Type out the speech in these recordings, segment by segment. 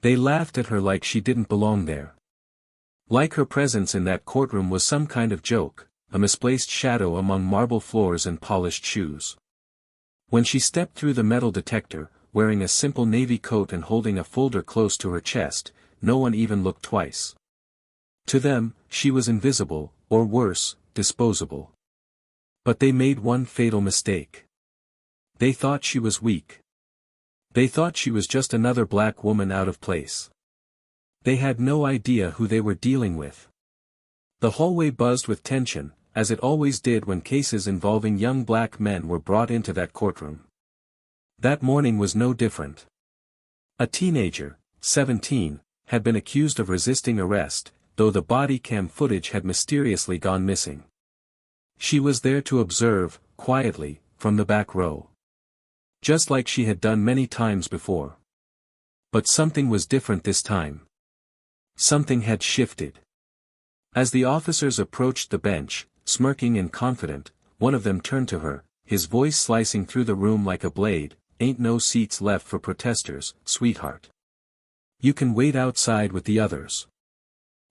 They laughed at her like she didn't belong there. Like her presence in that courtroom was some kind of joke, a misplaced shadow among marble floors and polished shoes. When she stepped through the metal detector, wearing a simple navy coat and holding a folder close to her chest, no one even looked twice. To them, she was invisible, or worse, disposable. But they made one fatal mistake. They thought she was weak. They thought she was just another black woman out of place. They had no idea who they were dealing with. The hallway buzzed with tension, as it always did when cases involving young black men were brought into that courtroom. That morning was no different. A teenager, 17, had been accused of resisting arrest, though the body cam footage had mysteriously gone missing. She was there to observe, quietly, from the back row. Just like she had done many times before. But something was different this time. Something had shifted. As the officers approached the bench, smirking and confident, one of them turned to her, his voice slicing through the room like a blade, "Ain't no seats left for protesters, sweetheart. You can wait outside with the others."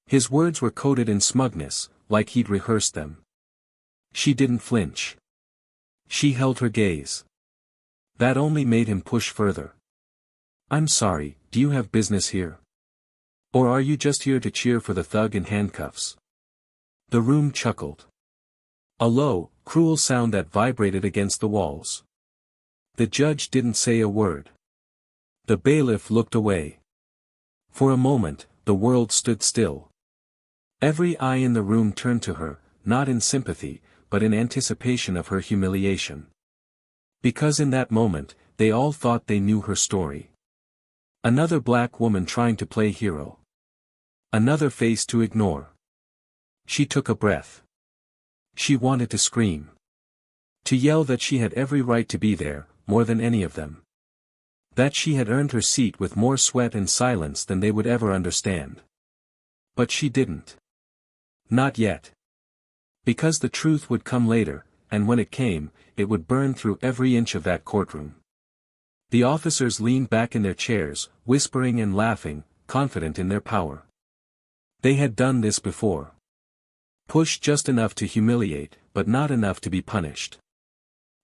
His words were coated in smugness, like he'd rehearsed them. She didn't flinch. She held her gaze. That only made him push further. "I'm sorry, do you have business here? Or are you just here to cheer for the thug in handcuffs?" The room chuckled. A low, cruel sound that vibrated against the walls. The judge didn't say a word. The bailiff looked away. For a moment, the world stood still. Every eye in the room turned to her, not in sympathy, but in anticipation of her humiliation. Because in that moment, they all thought they knew her story. Another black woman trying to play hero. Another face to ignore. She took a breath. She wanted to scream. To yell that she had every right to be there, more than any of them. That she had earned her seat with more sweat and silence than they would ever understand. But she didn't. Not yet. Because the truth would come later, and when it came, it would burn through every inch of that courtroom. The officers leaned back in their chairs, whispering and laughing, confident in their power. They had done this before. Pushed just enough to humiliate, but not enough to be punished.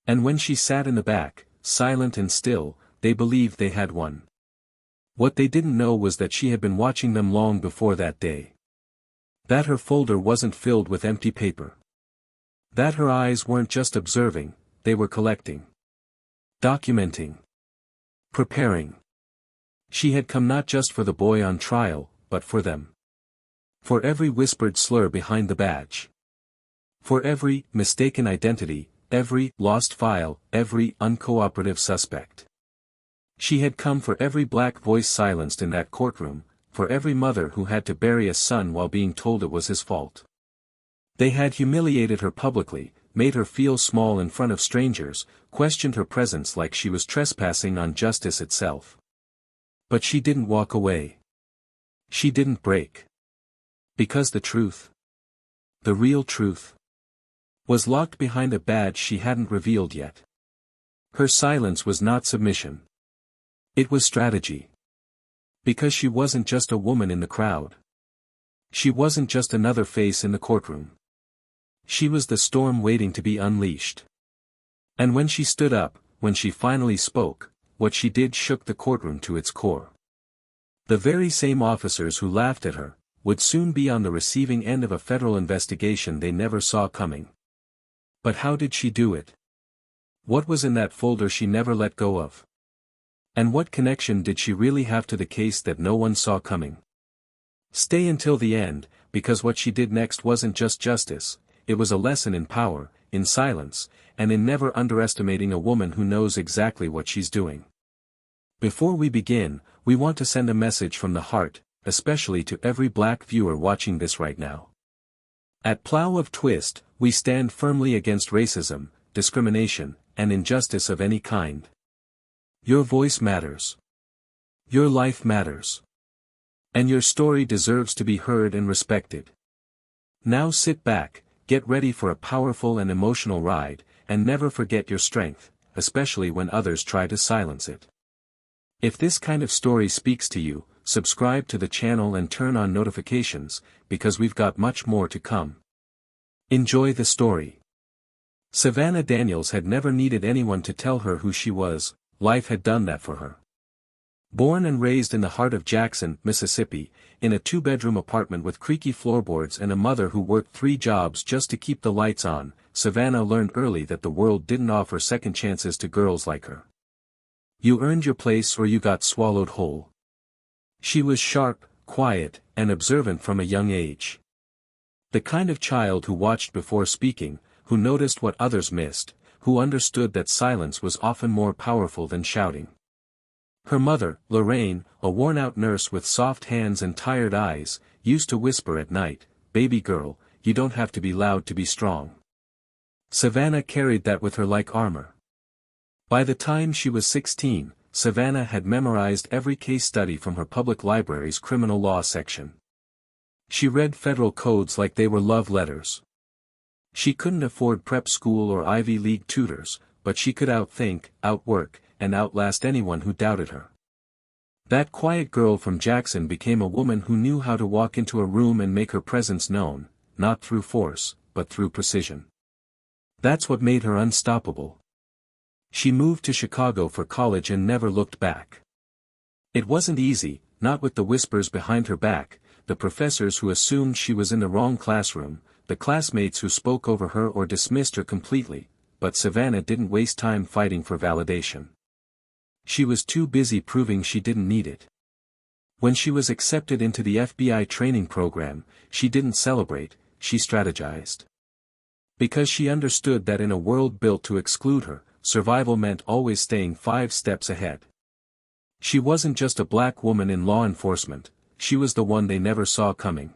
And when she sat in the back, silent and still, they believed they had won. What they didn't know was that she had been watching them long before that day. That her folder wasn't filled with empty paper. That her eyes weren't just observing, they were collecting. Documenting. Preparing. She had come not just for the boy on trial, but for them. For every whispered slur behind the badge. For every mistaken identity, every lost file, every uncooperative suspect. She had come for every black voice silenced in that courtroom, for every mother who had to bury a son while being told it was his fault. They had humiliated her publicly, made her feel small in front of strangers, questioned her presence like she was trespassing on justice itself. But she didn't walk away. She didn't break. Because the truth, the real truth, was locked behind a badge she hadn't revealed yet. Her silence was not submission. It was strategy. Because she wasn't just a woman in the crowd. She wasn't just another face in the courtroom. She was the storm waiting to be unleashed. And when she stood up, when she finally spoke, what she did shook the courtroom to its core. The very same officers who laughed at her, would soon be on the receiving end of a federal investigation they never saw coming. But how did she do it? What was in that folder she never let go of? And what connection did she really have to the case that no one saw coming? Stay until the end, because what she did next wasn't just justice, it was a lesson in power, in silence, and in never underestimating a woman who knows exactly what she's doing. Before we begin, we want to send a message from the heart, especially to every black viewer watching this right now. At Plow of Twist, we stand firmly against racism, discrimination, and injustice of any kind. Your voice matters. Your life matters. And your story deserves to be heard and respected. Now sit back, get ready for a powerful and emotional ride, and never forget your strength, especially when others try to silence it. If this kind of story speaks to you, subscribe to the channel and turn on notifications, because we've got much more to come. Enjoy the story. Savannah Daniels had never needed anyone to tell her who she was, life had done that for her. Born and raised in the heart of Jackson, Mississippi, in a two-bedroom apartment with creaky floorboards and a mother who worked 3 jobs just to keep the lights on, Savannah learned early that the world didn't offer second chances to girls like her. You earned your place or you got swallowed whole. She was sharp, quiet, and observant from a young age. The kind of child who watched before speaking, who noticed what others missed, who understood that silence was often more powerful than shouting. Her mother, Lorraine, a worn-out nurse with soft hands and tired eyes, used to whisper at night, "Baby girl, you don't have to be loud to be strong." Savannah carried that with her like armor. By the time she was 16, Savannah had memorized every case study from her public library's criminal law section. She read federal codes like they were love letters. She couldn't afford prep school or Ivy League tutors, but she could outthink, outwork, and outlast anyone who doubted her. That quiet girl from Jackson became a woman who knew how to walk into a room and make her presence known, not through force, but through precision. That's what made her unstoppable. She moved to Chicago for college and never looked back. It wasn't easy, not with the whispers behind her back, the professors who assumed she was in the wrong classroom, the classmates who spoke over her or dismissed her completely, but Savannah didn't waste time fighting for validation. She was too busy proving she didn't need it. When she was accepted into the FBI training program, she didn't celebrate, she strategized. Because she understood that in a world built to exclude her, survival meant always staying 5 steps ahead. She wasn't just a black woman in law enforcement, she was the one they never saw coming.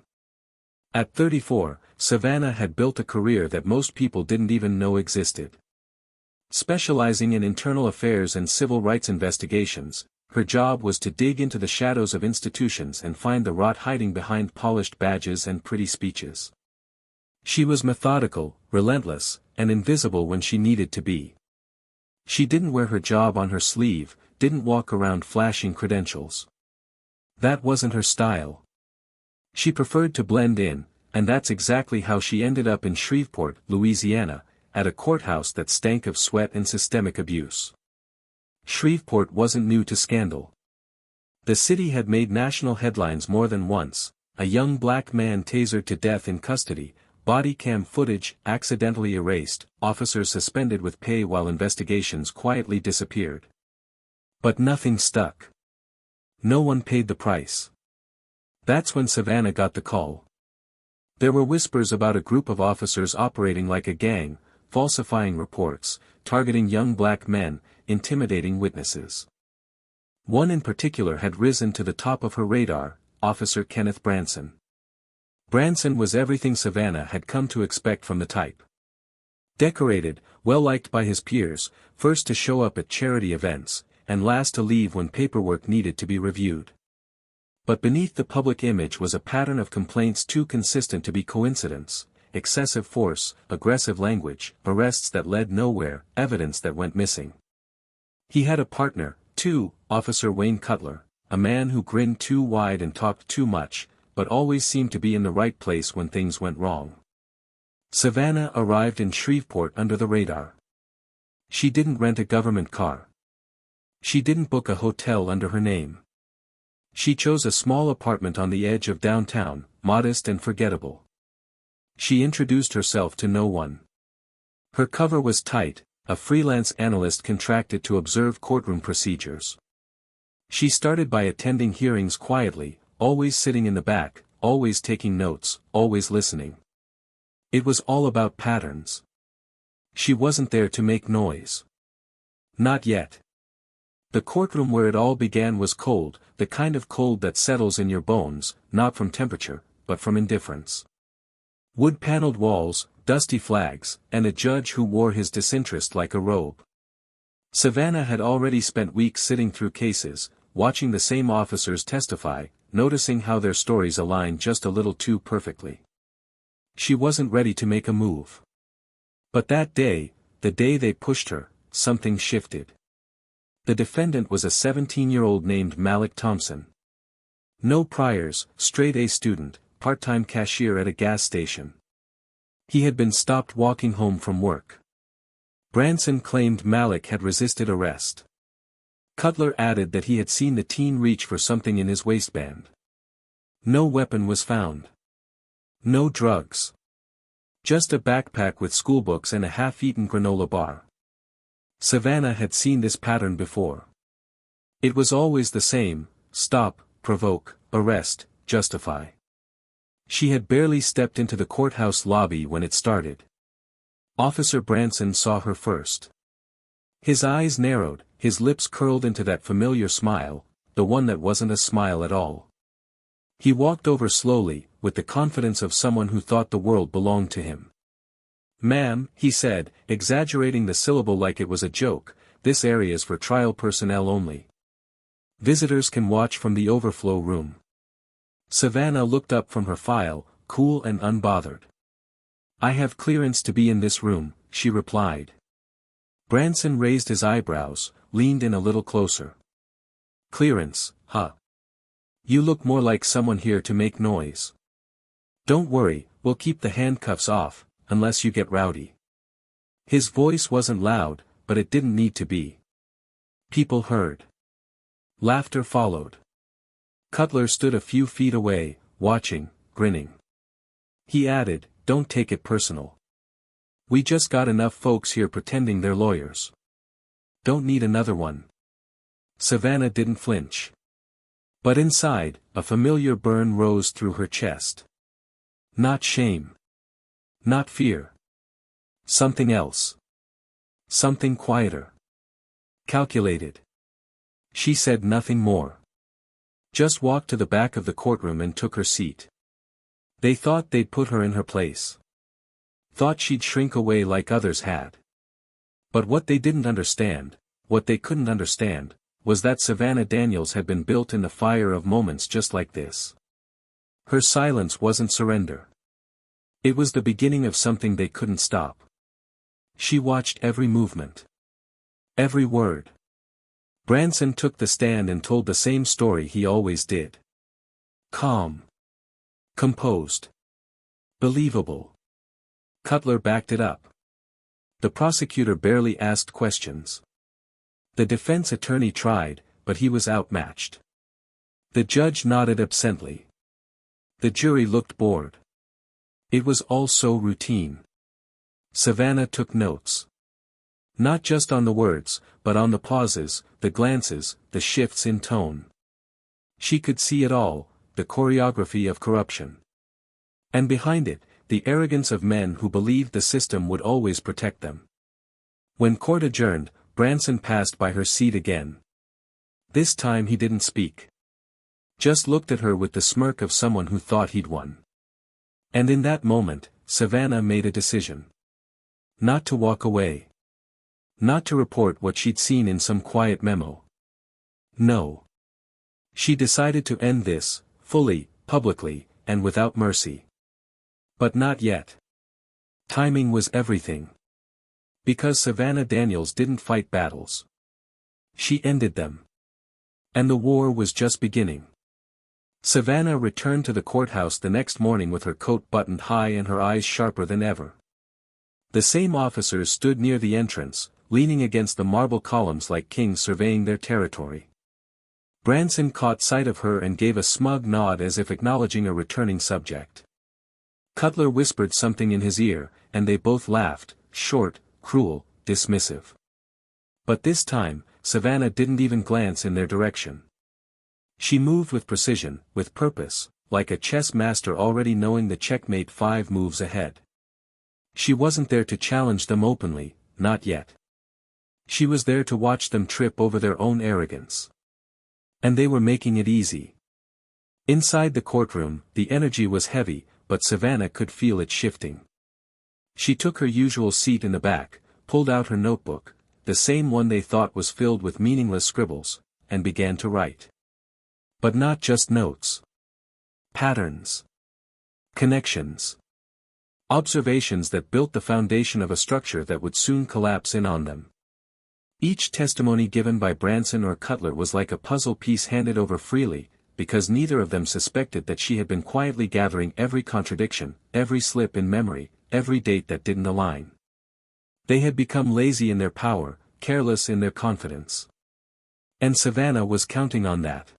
At 34, Savannah had built a career that most people didn't even know existed. Specializing in internal affairs and civil rights investigations, her job was to dig into the shadows of institutions and find the rot hiding behind polished badges and pretty speeches. She was methodical, relentless, and invisible when she needed to be. She didn't wear her job on her sleeve, didn't walk around flashing credentials. That wasn't her style. She preferred to blend in, and that's exactly how she ended up in Shreveport, Louisiana, at a courthouse that stank of sweat and systemic abuse. Shreveport wasn't new to scandal. The city had made national headlines more than once: a young black man tasered to death in custody, body cam footage accidentally erased, officers suspended with pay while investigations quietly disappeared. But nothing stuck. No one paid the price. That's when Savannah got the call. There were whispers about a group of officers operating like a gang, falsifying reports, targeting young black men, intimidating witnesses. One in particular had risen to the top of her radar, Officer Kenneth Branson. Branson was everything Savannah had come to expect from the type. Decorated, well-liked by his peers, first to show up at charity events, and last to leave when paperwork needed to be reviewed. But beneath the public image was a pattern of complaints too consistent to be coincidence: excessive force, aggressive language, arrests that led nowhere, evidence that went missing. He had a partner, too, Officer Wayne Cutler, a man who grinned too wide and talked too much, but always seemed to be in the right place when things went wrong. Savannah arrived in Shreveport under the radar. She didn't rent a government car. She didn't book a hotel under her name. She chose a small apartment on the edge of downtown, modest and forgettable. She introduced herself to no one. Her cover was tight, a freelance analyst contracted to observe courtroom procedures. She started by attending hearings quietly, always sitting in the back, always taking notes, always listening. It was all about patterns. She wasn't there to make noise. Not yet. The courtroom where it all began was cold, the kind of cold that settles in your bones, not from temperature, but from indifference. Wood-paneled walls, dusty flags, and a judge who wore his disinterest like a robe. Savannah had already spent weeks sitting through cases, watching the same officers testify, noticing how their stories aligned just a little too perfectly. She wasn't ready to make a move. But that day, the day they pushed her, something shifted. The defendant was a 17-year-old named Malik Thompson. No priors, straight-A student, part-time cashier at a gas station. He had been stopped walking home from work. Branson claimed Malik had resisted arrest. Cutler added that he had seen the teen reach for something in his waistband. No weapon was found. No drugs. Just a backpack with schoolbooks and a half-eaten granola bar. Savannah had seen this pattern before. It was always the same: stop, provoke, arrest, justify. She had barely stepped into the courthouse lobby when it started. Officer Branson saw her first. His eyes narrowed, his lips curled into that familiar smile, the one that wasn't a smile at all. He walked over slowly, with the confidence of someone who thought the world belonged to him. "Ma'am," he said, exaggerating the syllable like it was a joke, "this area's for trial personnel only. Visitors can watch from the overflow room." Savannah looked up from her file, cool and unbothered. "I have clearance to be in this room," she replied. Branson raised his eyebrows, leaned in a little closer. "Clearance, huh? You look more like someone here to make noise. Don't worry, we'll keep the handcuffs off, unless you get rowdy." His voice wasn't loud, but it didn't need to be. People heard. Laughter followed. Cutler stood a few feet away, watching, grinning. He added, "Don't take it personal. We just got enough folks here pretending they're lawyers. Don't need another one." Savannah didn't flinch. But inside, a familiar burn rose through her chest. Not shame. Not fear. Something else. Something quieter. Calculated. She said nothing more. Just walked to the back of the courtroom and took her seat. They thought they'd put her in her place. Thought she'd shrink away like others had. But what they didn't understand, what they couldn't understand, was that Savannah Daniels had been built in the fire of moments just like this. Her silence wasn't surrender. It was the beginning of something they couldn't stop. She watched every movement. Every word. Branson took the stand and told the same story he always did. Calm. Composed. Believable. Cutler backed it up. The prosecutor barely asked questions. The defense attorney tried, but he was outmatched. The judge nodded absently. The jury looked bored. It was all so routine. Savannah took notes. Not just on the words, but on the pauses, the glances, the shifts in tone. She could see it all, the choreography of corruption. And behind it, the arrogance of men who believed the system would always protect them. When court adjourned, Branson passed by her seat again. This time he didn't speak. Just looked at her with the smirk of someone who thought he'd won. And in that moment, Savannah made a decision. Not to walk away. Not to report what she'd seen in some quiet memo. No. She decided to end this, fully, publicly, and without mercy. But not yet. Timing was everything. Because Savannah Daniels didn't fight battles. She ended them. And the war was just beginning. Savannah returned to the courthouse the next morning with her coat buttoned high and her eyes sharper than ever. The same officers stood near the entrance, leaning against the marble columns like kings surveying their territory. Branson caught sight of her and gave a smug nod as if acknowledging a returning subject. Cutler whispered something in his ear, and they both laughed, short, cruel, dismissive. But this time, Savannah didn't even glance in their direction. She moved with precision, with purpose, like a chess master already knowing the checkmate 5 moves ahead. She wasn't there to challenge them openly, not yet. She was there to watch them trip over their own arrogance. And they were making it easy. Inside the courtroom, the energy was heavy, but Savannah could feel it shifting. She took her usual seat in the back, pulled out her notebook, the same one they thought was filled with meaningless scribbles, and began to write. But not just notes. Patterns. Connections. Observations that built the foundation of a structure that would soon collapse in on them. Each testimony given by Branson or Cutler was like a puzzle piece handed over freely, because neither of them suspected that she had been quietly gathering every contradiction, every slip in memory, every date that didn't align. They had become lazy in their power, careless in their confidence. And Savannah was counting on that.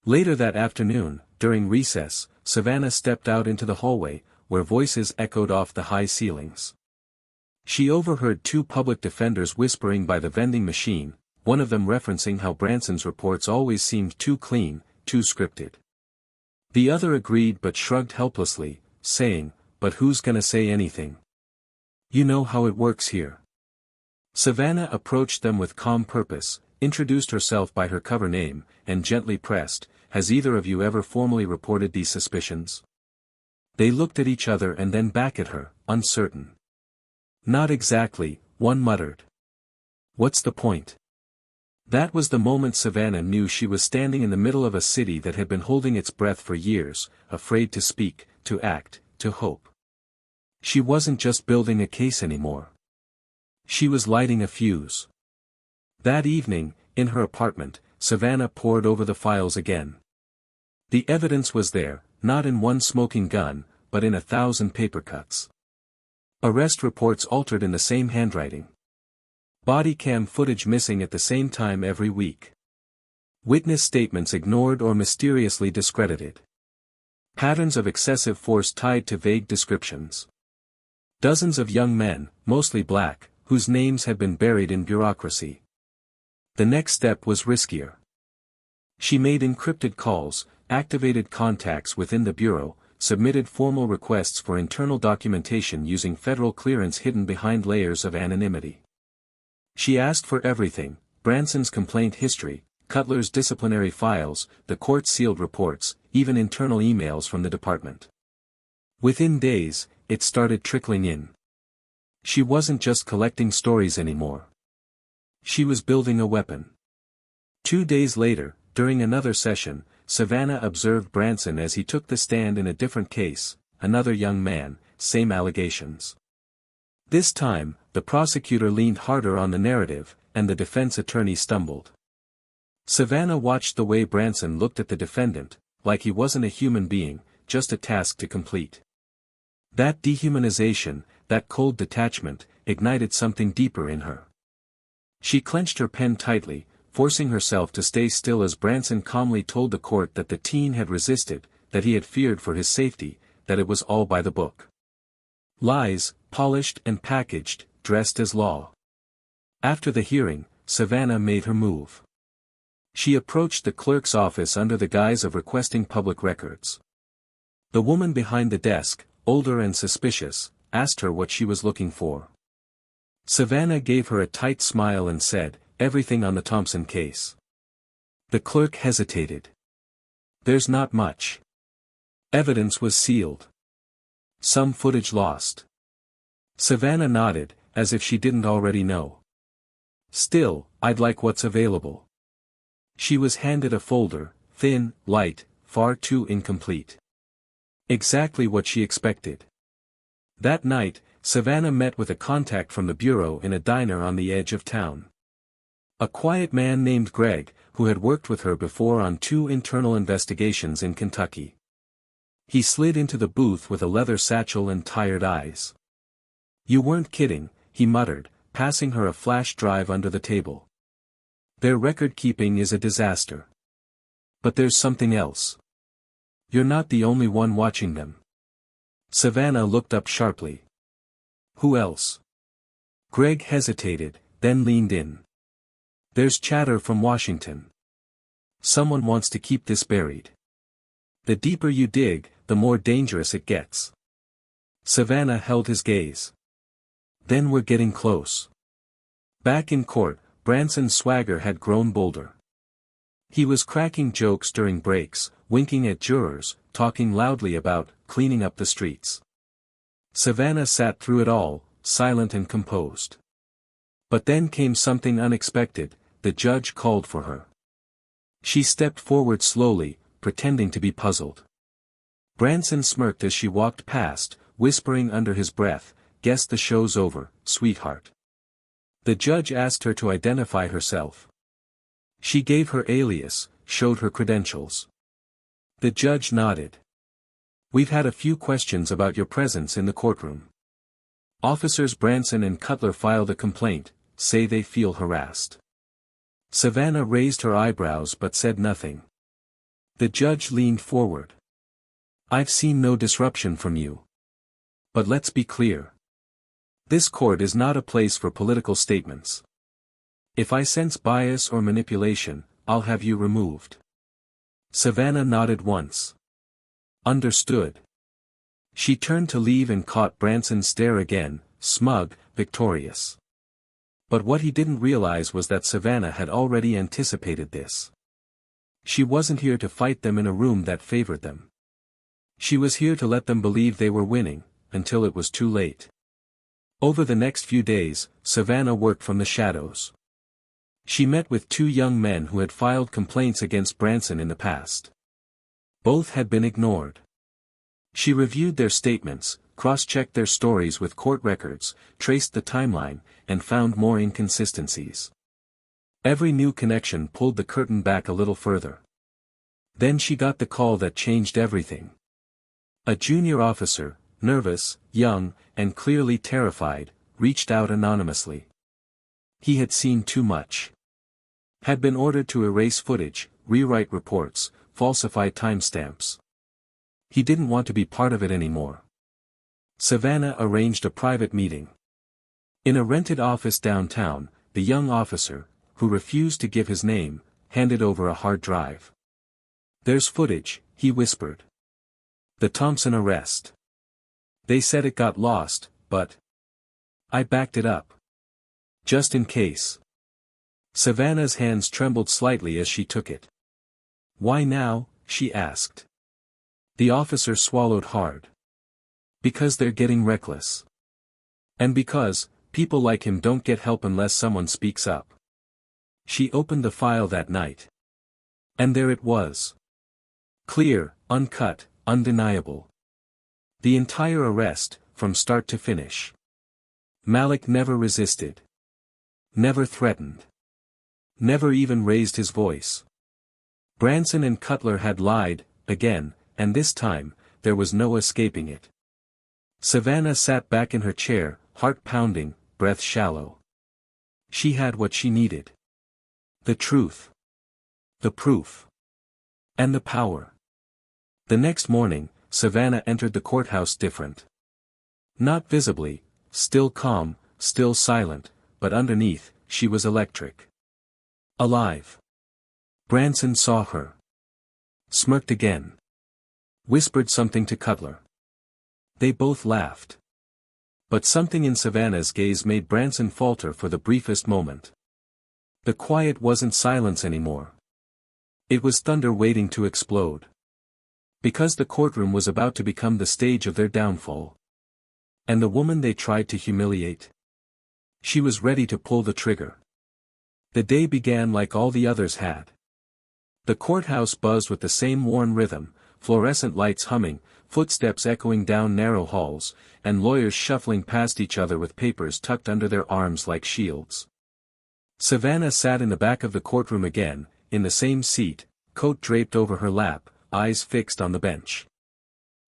Later that afternoon, during recess, Savannah stepped out into the hallway, where voices echoed off the high ceilings. She overheard two public defenders whispering by the vending machine, one of them referencing how Branson's reports always seemed too clean, too scripted. The other agreed but shrugged helplessly, saying, "But who's gonna say anything? You know how it works here." Savannah approached them with calm purpose, introduced herself by her cover name, and gently pressed, "Has either of you ever formally reported these suspicions?" They looked at each other and then back at her, uncertain. "Not exactly," one muttered. "What's the point?" That was the moment Savannah knew she was standing in the middle of a city that had been holding its breath for years, afraid to speak, to act, to hope. She wasn't just building a case anymore. She was lighting a fuse. That evening, in her apartment, Savannah pored over the files again. The evidence was there, not in one smoking gun, but in 1,000 paper cuts. Arrest reports altered in the same handwriting. Body cam footage missing at the same time every week. Witness statements ignored or mysteriously discredited. Patterns of excessive force tied to vague descriptions. Dozens of young men, mostly black, whose names had been buried in bureaucracy. The next step was riskier. She made encrypted calls, activated contacts within the bureau, submitted formal requests for internal documentation using federal clearance hidden behind layers of anonymity. She asked for everything: Branson's complaint history, Cutler's disciplinary files, the court-sealed reports, even internal emails from the department. Within days, it started trickling in. She wasn't just collecting stories anymore. She was building a weapon. 2 days later, during another session, Savannah observed Branson as he took the stand in a different case, another young man, same allegations. This time, the prosecutor leaned harder on the narrative, and the defense attorney stumbled. Savannah watched the way Branson looked at the defendant, like he wasn't a human being, just a task to complete. That dehumanization, that cold detachment, ignited something deeper in her. She clenched her pen tightly, forcing herself to stay still as Branson calmly told the court that the teen had resisted, that he had feared for his safety, that it was all by the book. Lies, polished and packaged, dressed as law. After the hearing, Savannah made her move. She approached the clerk's office under the guise of requesting public records. The woman behind the desk, older and suspicious, asked her what she was looking for. Savannah gave her a tight smile and said, "Everything on the Thompson case." The clerk hesitated. "There's not much. Evidence was sealed. Some footage lost." Savannah nodded, as if she didn't already know. "Still, I'd like what's available." She was handed a folder, thin, light, far too incomplete. Exactly what she expected. That night, Savannah met with a contact from the bureau in a diner on the edge of town. A quiet man named Greg, who had worked with her before on 2 internal investigations in Kentucky. He slid into the booth with a leather satchel and tired eyes. "You weren't kidding," he muttered, passing her a flash drive under the table. "Their record-keeping is a disaster. But there's something else. You're not the only one watching them." Savannah looked up sharply. "Who else?" Greg hesitated, then leaned in. "There's chatter from Washington. Someone wants to keep this buried. The deeper you dig, the more dangerous it gets." Savannah held his gaze. "Then we're getting close." Back in court, Branson's swagger had grown bolder. He was cracking jokes during breaks, winking at jurors, talking loudly about cleaning up the streets. Savannah sat through it all, silent and composed. But then came something unexpected. The judge called for her. She stepped forward slowly, pretending to be puzzled. Branson smirked as she walked past, whispering under his breath, "Guess the show's over, sweetheart." The judge asked her to identify herself. She gave her alias, showed her credentials. The judge nodded. We've had a few questions about your presence in the courtroom. Officers Branson and Cutler filed a complaint, say they feel harassed. Savannah raised her eyebrows but said nothing. The judge leaned forward. I've seen no disruption from you. But let's be clear. This court is not a place for political statements. If I sense bias or manipulation, I'll have you removed. Savannah nodded once. Understood. She turned to leave and caught Branson's stare again, smug, victorious. But what he didn't realize was that Savannah had already anticipated this. She wasn't here to fight them in a room that favored them. She was here to let them believe they were winning, until it was too late. Over the next few days, Savannah worked from the shadows. She met with two young men who had filed complaints against Branson in the past. Both had been ignored. She reviewed their statements, cross-checked their stories with court records, traced the timeline, and found more inconsistencies. Every new connection pulled the curtain back a little further. Then she got the call that changed everything. A junior officer, nervous, young, and clearly terrified, reached out anonymously. He had seen too much. Had been ordered to erase footage, rewrite reports, falsify timestamps. He didn't want to be part of it anymore. Savannah arranged a private meeting. In a rented office downtown, the young officer, who refused to give his name, handed over a hard drive. There's footage, he whispered. The Thompson arrest. They said it got lost, but I backed it up. Just in case. Savannah's hands trembled slightly as she took it. Why now? She asked. The officer swallowed hard. Because they're getting reckless. And because, people like him don't get help unless someone speaks up. She opened the file that night. And there it was. Clear, uncut, undeniable. The entire arrest, from start to finish. Malik never resisted. Never threatened. Never even raised his voice. Branson and Cutler had lied, again, and this time, there was no escaping it. Savannah sat back in her chair, heart pounding, breath shallow. She had what she needed. The truth. The proof. And the power. The next morning, Savannah entered the courthouse different. Not visibly, still calm, still silent, but underneath, she was electric. Alive. Branson saw her. Smirked again. Whispered something to Cutler. They both laughed. But something in Savannah's gaze made Branson falter for the briefest moment. The quiet wasn't silence anymore. It was thunder waiting to explode. Because the courtroom was about to become the stage of their downfall. And the woman they tried to humiliate. She was ready to pull the trigger. The day began like all the others had. The courthouse buzzed with the same worn rhythm, fluorescent lights humming, footsteps echoing down narrow halls, and lawyers shuffling past each other with papers tucked under their arms like shields. Savannah sat in the back of the courtroom again, in the same seat, coat draped over her lap, eyes fixed on the bench.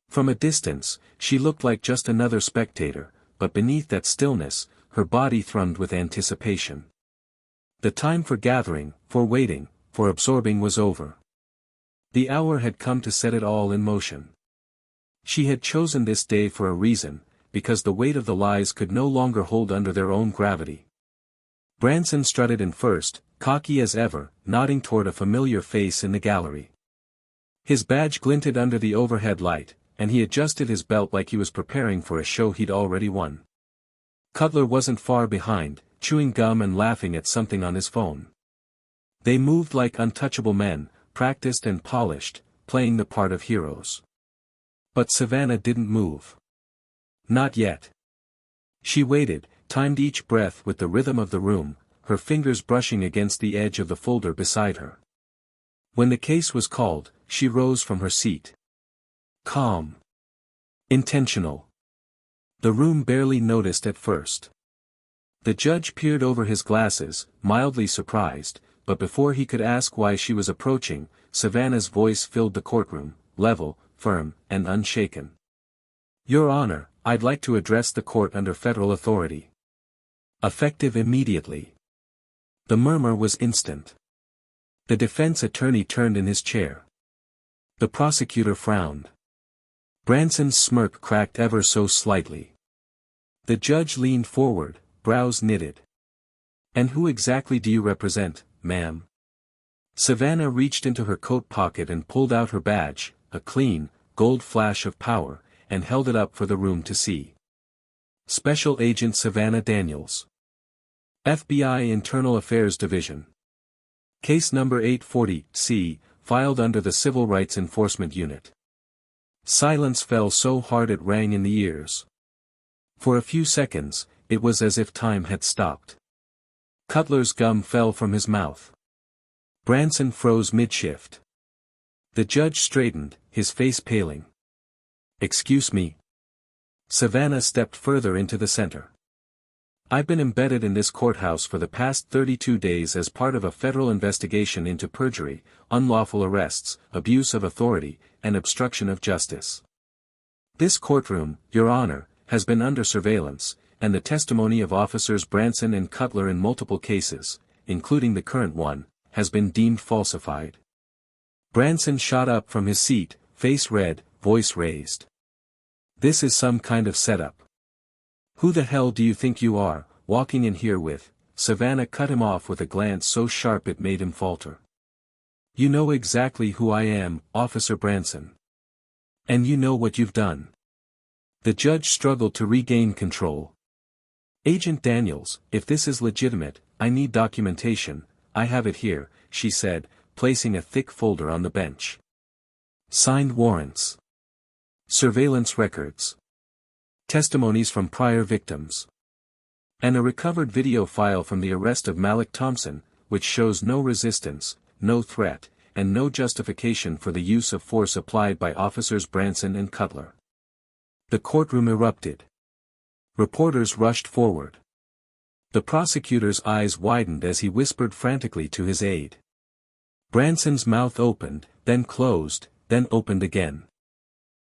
From a distance, she looked like just another spectator, but beneath that stillness, her body thrummed with anticipation. The time for gathering, for waiting, for absorbing was over. The hour had come to set it all in motion. She had chosen this day for a reason, because the weight of the lies could no longer hold under their own gravity. Branson strutted in first, cocky as ever, nodding toward a familiar face in the gallery. His badge glinted under the overhead light, and he adjusted his belt like he was preparing for a show he'd already won. Cutler wasn't far behind, chewing gum and laughing at something on his phone. They moved like untouchable men, practiced and polished, playing the part of heroes. But Savannah didn't move. Not yet. She waited, timed each breath with the rhythm of the room, her fingers brushing against the edge of the folder beside her. When the case was called, she rose from her seat. Calm. Intentional. The room barely noticed at first. The judge peered over his glasses, mildly surprised, but before he could ask why she was approaching, Savannah's voice filled the courtroom. level, firm, and unshaken. Your Honor, I'd like to address the court under federal authority. Effective immediately. The murmur was instant. The defense attorney turned in his chair. The prosecutor frowned. Branson's smirk cracked ever so slightly. The judge leaned forward, brows knitted. And who exactly do you represent, ma'am? Savannah reached into her coat pocket and pulled out her badge, a clean, gold flash of power, and held it up for the room to see. Special Agent Savannah Daniels. FBI Internal Affairs Division. Case number 840-C, filed under the Civil Rights Enforcement Unit. Silence fell so hard it rang in the ears. For a few seconds, it was as if time had stopped. Cutler's gum fell from his mouth. Branson froze mid-shift. The judge straightened, his face paling. Excuse me. Savannah stepped further into the center. I've been embedded in this courthouse for the past 32 days as part of a federal investigation into perjury, unlawful arrests, abuse of authority, and obstruction of justice. This courtroom, Your Honor, has been under surveillance, and the testimony of officers Branson and Cutler in multiple cases, including the current one, has been deemed falsified. Branson shot up from his seat, face red, voice raised. This is some kind of setup. Who the hell do you think you are, walking in here with? Savannah cut him off with a glance so sharp it made him falter. You know exactly who I am, Officer Branson. And you know what you've done. The judge struggled to regain control. Agent Daniels, if this is legitimate, I need documentation. I have it here, she said, placing a thick folder on the bench. Signed warrants. Surveillance records. Testimonies from prior victims. And a recovered video file from the arrest of Malik Thompson, which shows no resistance, no threat, and no justification for the use of force applied by officers Branson and Cutler. The courtroom erupted. Reporters rushed forward. The prosecutor's eyes widened as he whispered frantically to his aide. Branson's mouth opened, then closed, then opened again.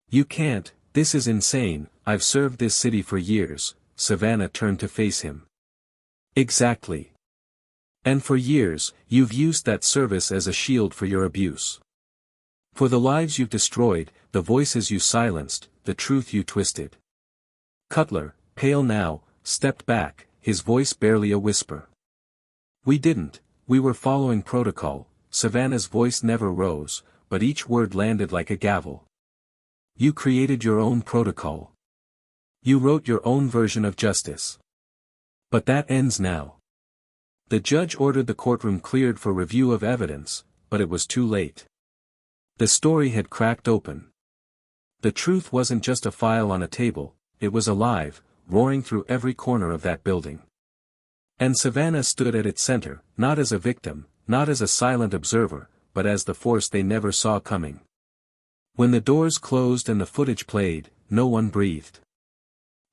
You can't, this is insane, I've served this city for years. Savannah turned to face him. Exactly. And for years, you've used that service as a shield for your abuse. For the lives you've destroyed, the voices you silenced, the truth you twisted. Cutler, pale now, stepped back, his voice barely a whisper. We didn't, we were following protocol. Savannah's voice never rose, but each word landed like a gavel. You created your own protocol. You wrote your own version of justice. But that ends now. The judge ordered the courtroom cleared for review of evidence, but it was too late. The story had cracked open. The truth wasn't just a file on a table, it was alive, roaring through every corner of that building. And Savannah stood at its center, not as a victim, not as a silent observer, but as the force they never saw coming. When the doors closed and the footage played, no one breathed.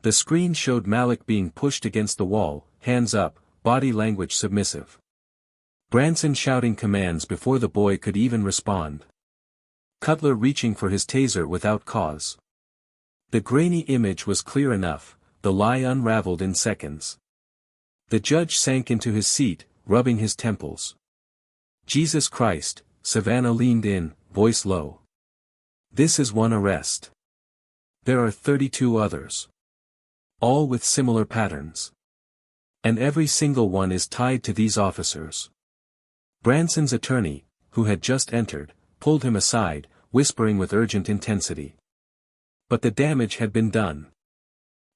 The screen showed Malik being pushed against the wall, hands up, body language submissive. Branson shouting commands before the boy could even respond. Cutler reaching for his taser without cause. The grainy image was clear enough, the lie unraveled in seconds. The judge sank into his seat, rubbing his temples. Jesus Christ, Savannah leaned in, voice low. This is one arrest. There are 32 others. All with similar patterns. And every single one is tied to these officers. Branson's attorney, who had just entered, pulled him aside, whispering with urgent intensity. But the damage had been done.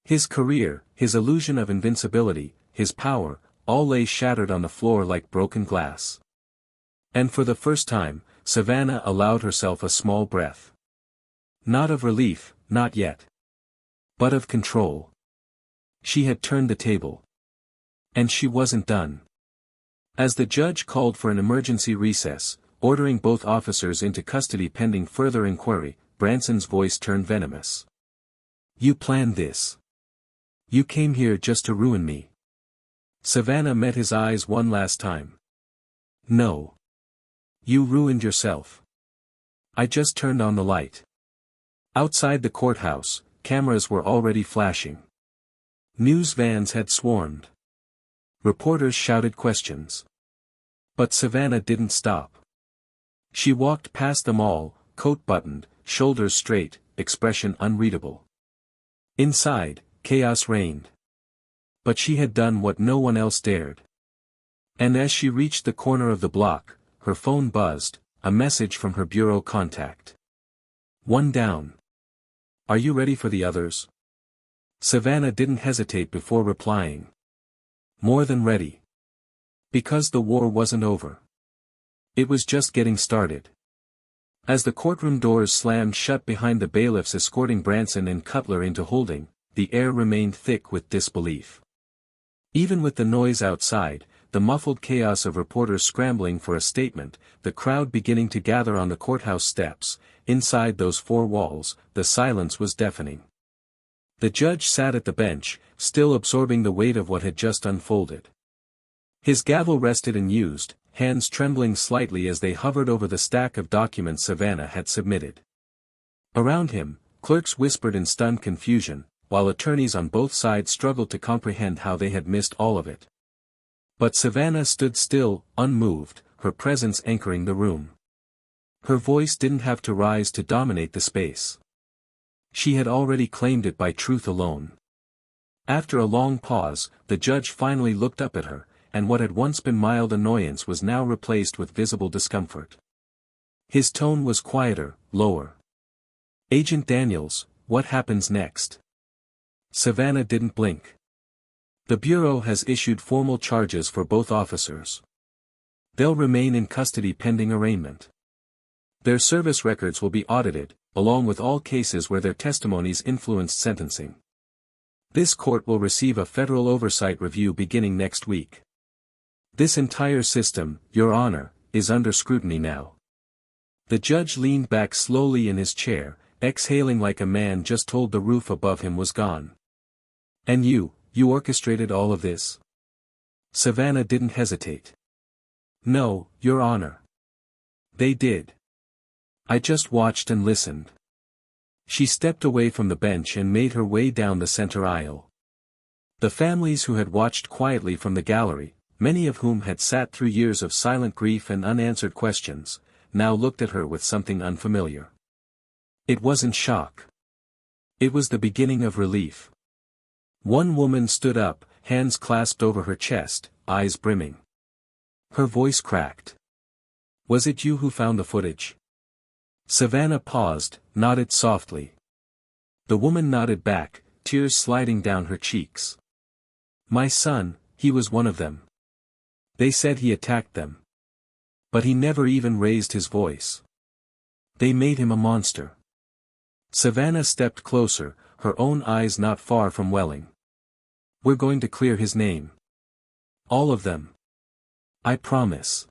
His career, his illusion of invincibility, his power, all lay shattered on the floor like broken glass. And for the first time, Savannah allowed herself a small breath. Not of relief, not yet. But of control. She had turned the table. And she wasn't done. As the judge called for an emergency recess, ordering both officers into custody pending further inquiry, Branson's voice turned venomous. You planned this. You came here just to ruin me. Savannah met his eyes one last time. No. You ruined yourself. I just turned on the light. Outside the courthouse, cameras were already flashing. News vans had swarmed. Reporters shouted questions. But Savannah didn't stop. She walked past them all, coat buttoned, shoulders straight, expression unreadable. Inside, chaos reigned. But she had done what no one else dared. And as she reached the corner of the block, her phone buzzed, a message from her bureau contact. One down. Are you ready for the others? Savannah didn't hesitate before replying. More than ready. Because the war wasn't over. It was just getting started. As the courtroom doors slammed shut behind the bailiffs escorting Branson and Cutler into holding, the air remained thick with disbelief. Even with the noise outside, the muffled chaos of reporters scrambling for a statement, the crowd beginning to gather on the courthouse steps, inside those four walls, the silence was deafening. The judge sat at the bench, still absorbing the weight of what had just unfolded. His gavel rested unused, hands trembling slightly as they hovered over the stack of documents Savannah had submitted. Around him, clerks whispered in stunned confusion, while attorneys on both sides struggled to comprehend how they had missed all of it. But Savannah stood still, unmoved, her presence anchoring the room. Her voice didn't have to rise to dominate the space. She had already claimed it by truth alone. After a long pause, the judge finally looked up at her, and what had once been mild annoyance was now replaced with visible discomfort. His tone was quieter, lower. Agent Daniels, what happens next? Savannah didn't blink. The Bureau has issued formal charges for both officers. They'll remain in custody pending arraignment. Their service records will be audited, along with all cases where their testimonies influenced sentencing. This court will receive a federal oversight review beginning next week. This entire system, Your Honor, is under scrutiny now. The judge leaned back slowly in his chair, exhaling like a man just told the roof above him was gone. And you orchestrated all of this? Savannah didn't hesitate. No, Your Honor. They did. I just watched and listened. She stepped away from the bench and made her way down the center aisle. The families who had watched quietly from the gallery, many of whom had sat through years of silent grief and unanswered questions, now looked at her with something unfamiliar. It wasn't shock. It was the beginning of relief. One woman stood up, hands clasped over her chest, eyes brimming. Her voice cracked. Was it you who found the footage? Savannah paused, nodded softly. The woman nodded back, tears sliding down her cheeks. My son, he was one of them. They said he attacked them. But he never even raised his voice. They made him a monster. Savannah stepped closer, her own eyes not far from welling. We're going to clear his name. All of them. I promise.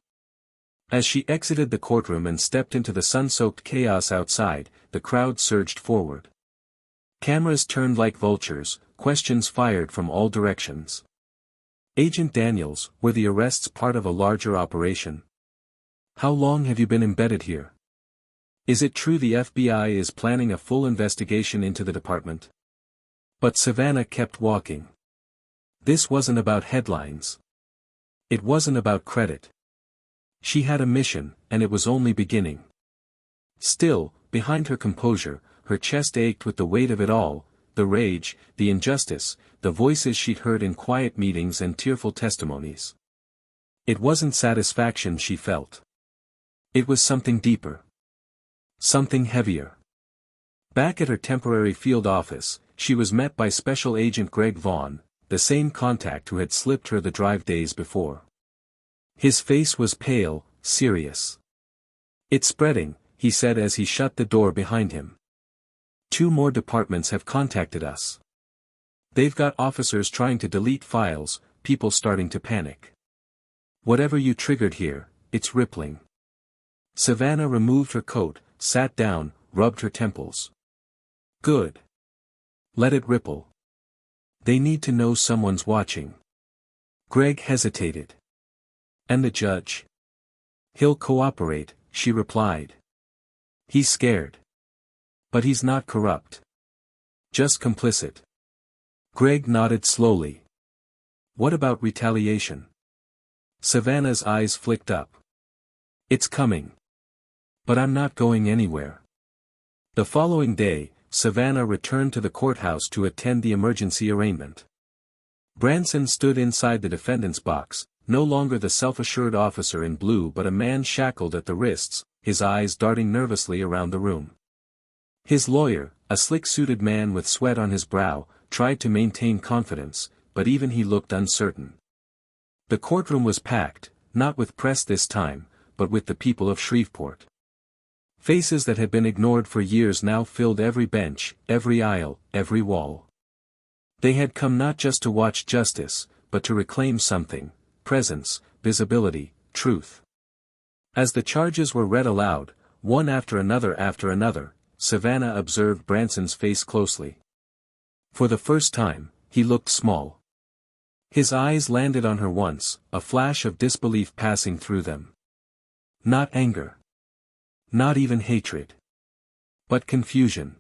As she exited the courtroom and stepped into the sun-soaked chaos outside, the crowd surged forward. Cameras turned like vultures, questions fired from all directions. Agent Daniels, were the arrests part of a larger operation? How long have you been embedded here? Is it true the FBI is planning a full investigation into the department? But Savannah kept walking. This wasn't about headlines. It wasn't about credit. She had a mission, and it was only beginning. Still, behind her composure, her chest ached with the weight of it all, the rage, the injustice, the voices she'd heard in quiet meetings and tearful testimonies. It wasn't satisfaction she felt. It was something deeper. Something heavier. Back at her temporary field office, she was met by Special Agent Greg Vaughn, the same contact who had slipped her the drive days before. His face was pale, serious. It's spreading, he said as he shut the door behind him. 2 more departments have contacted us. They've got officers trying to delete files, people starting to panic. Whatever you triggered here, it's rippling. Savannah removed her coat, sat down, rubbed her temples. Good. Let it ripple. They need to know someone's watching. Greg hesitated. And the judge? He'll cooperate, she replied. He's scared. But he's not corrupt. Just complicit. Greg nodded slowly. What about retaliation? Savannah's eyes flicked up. It's coming. But I'm not going anywhere. The following day, Savannah returned to the courthouse to attend the emergency arraignment. Branson stood inside the defendant's box, no longer the self-assured officer in blue but a man shackled at the wrists, his eyes darting nervously around the room. His lawyer, a slick-suited man with sweat on his brow, tried to maintain confidence, but even he looked uncertain. The courtroom was packed, not with press this time, but with the people of Shreveport. Faces that had been ignored for years now filled every bench, every aisle, every wall. They had come not just to watch justice, but to reclaim something: presence, visibility, truth. As the charges were read aloud, one after another, Savannah observed Branson's face closely. For the first time, he looked small. His eyes landed on her once, a flash of disbelief passing through them. Not anger. Not even hatred. But confusion.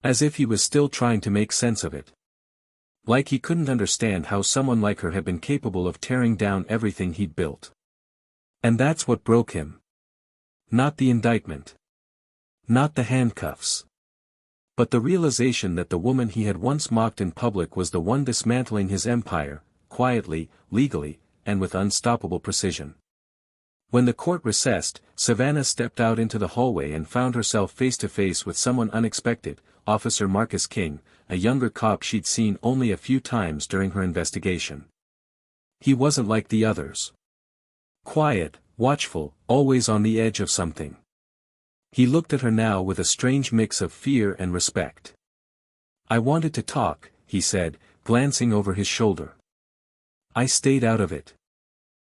As if he was still trying to make sense of it. Like he couldn't understand how someone like her had been capable of tearing down everything he'd built. And that's what broke him. Not the indictment. Not the handcuffs. But the realization that the woman he had once mocked in public was the one dismantling his empire, quietly, legally, and with unstoppable precision. When the court recessed, Savannah stepped out into the hallway and found herself face to face with someone unexpected: Officer Marcus King, a younger cop she'd seen only a few times during her investigation. He wasn't like the others. Quiet, watchful, always on the edge of something. He looked at her now with a strange mix of fear and respect. "I wanted to talk," he said, glancing over his shoulder. "I stayed out of it.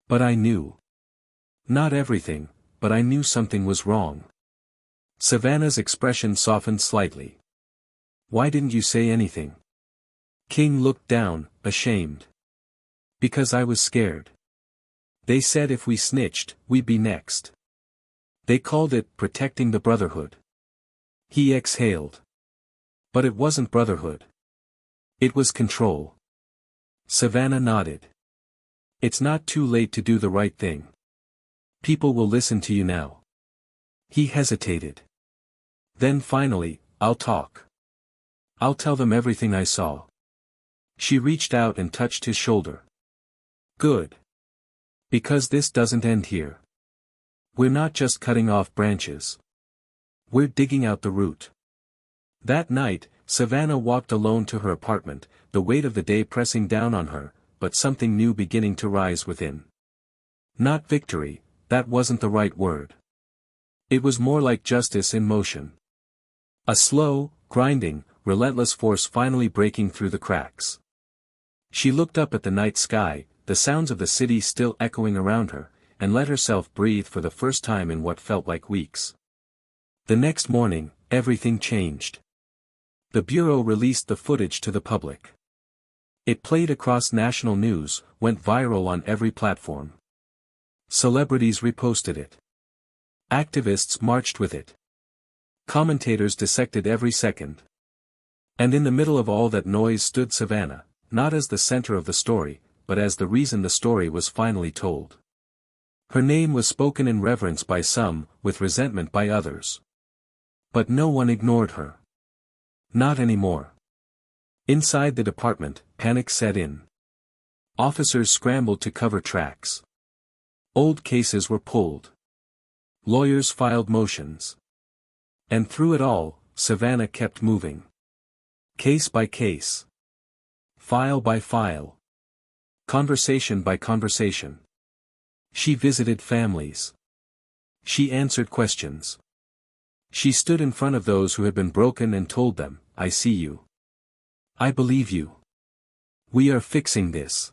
But I knew. Not everything, but I knew something was wrong." Savannah's expression softened slightly. "Why didn't you say anything?" King looked down, ashamed. "Because I was scared. They said if we snitched, we'd be next. They called it protecting the brotherhood." He exhaled. But it wasn't brotherhood. It was control. Savannah nodded. "It's not too late to do the right thing. People will listen to you now." He hesitated. Then finally, "I'll talk. I'll tell them everything I saw." She reached out and touched his shoulder. "Good. Because this doesn't end here. We're not just cutting off branches. We're digging out the root." That night, Savannah walked alone to her apartment, the weight of the day pressing down on her, but something new beginning to rise within. Not victory, that wasn't the right word. It was more like justice in motion. A slow, grinding, relentless force finally breaking through the cracks. She looked up at the night sky, the sounds of the city still echoing around her, and let herself breathe for the first time in what felt like weeks. The next morning, everything changed. The Bureau released the footage to the public. It played across national news, went viral on every platform. Celebrities reposted it. Activists marched with it. Commentators dissected every second. And in the middle of all that noise stood Savannah, not as the center of the story, but as the reason the story was finally told. Her name was spoken in reverence by some, with resentment by others. But no one ignored her. Not anymore. Inside the department, panic set in. Officers scrambled to cover tracks. Old cases were pulled. Lawyers filed motions. And through it all, Savannah kept moving. Case by case. File by file. Conversation by conversation. She visited families. She answered questions. She stood in front of those who had been broken and told them, "I see you. I believe you. We are fixing this."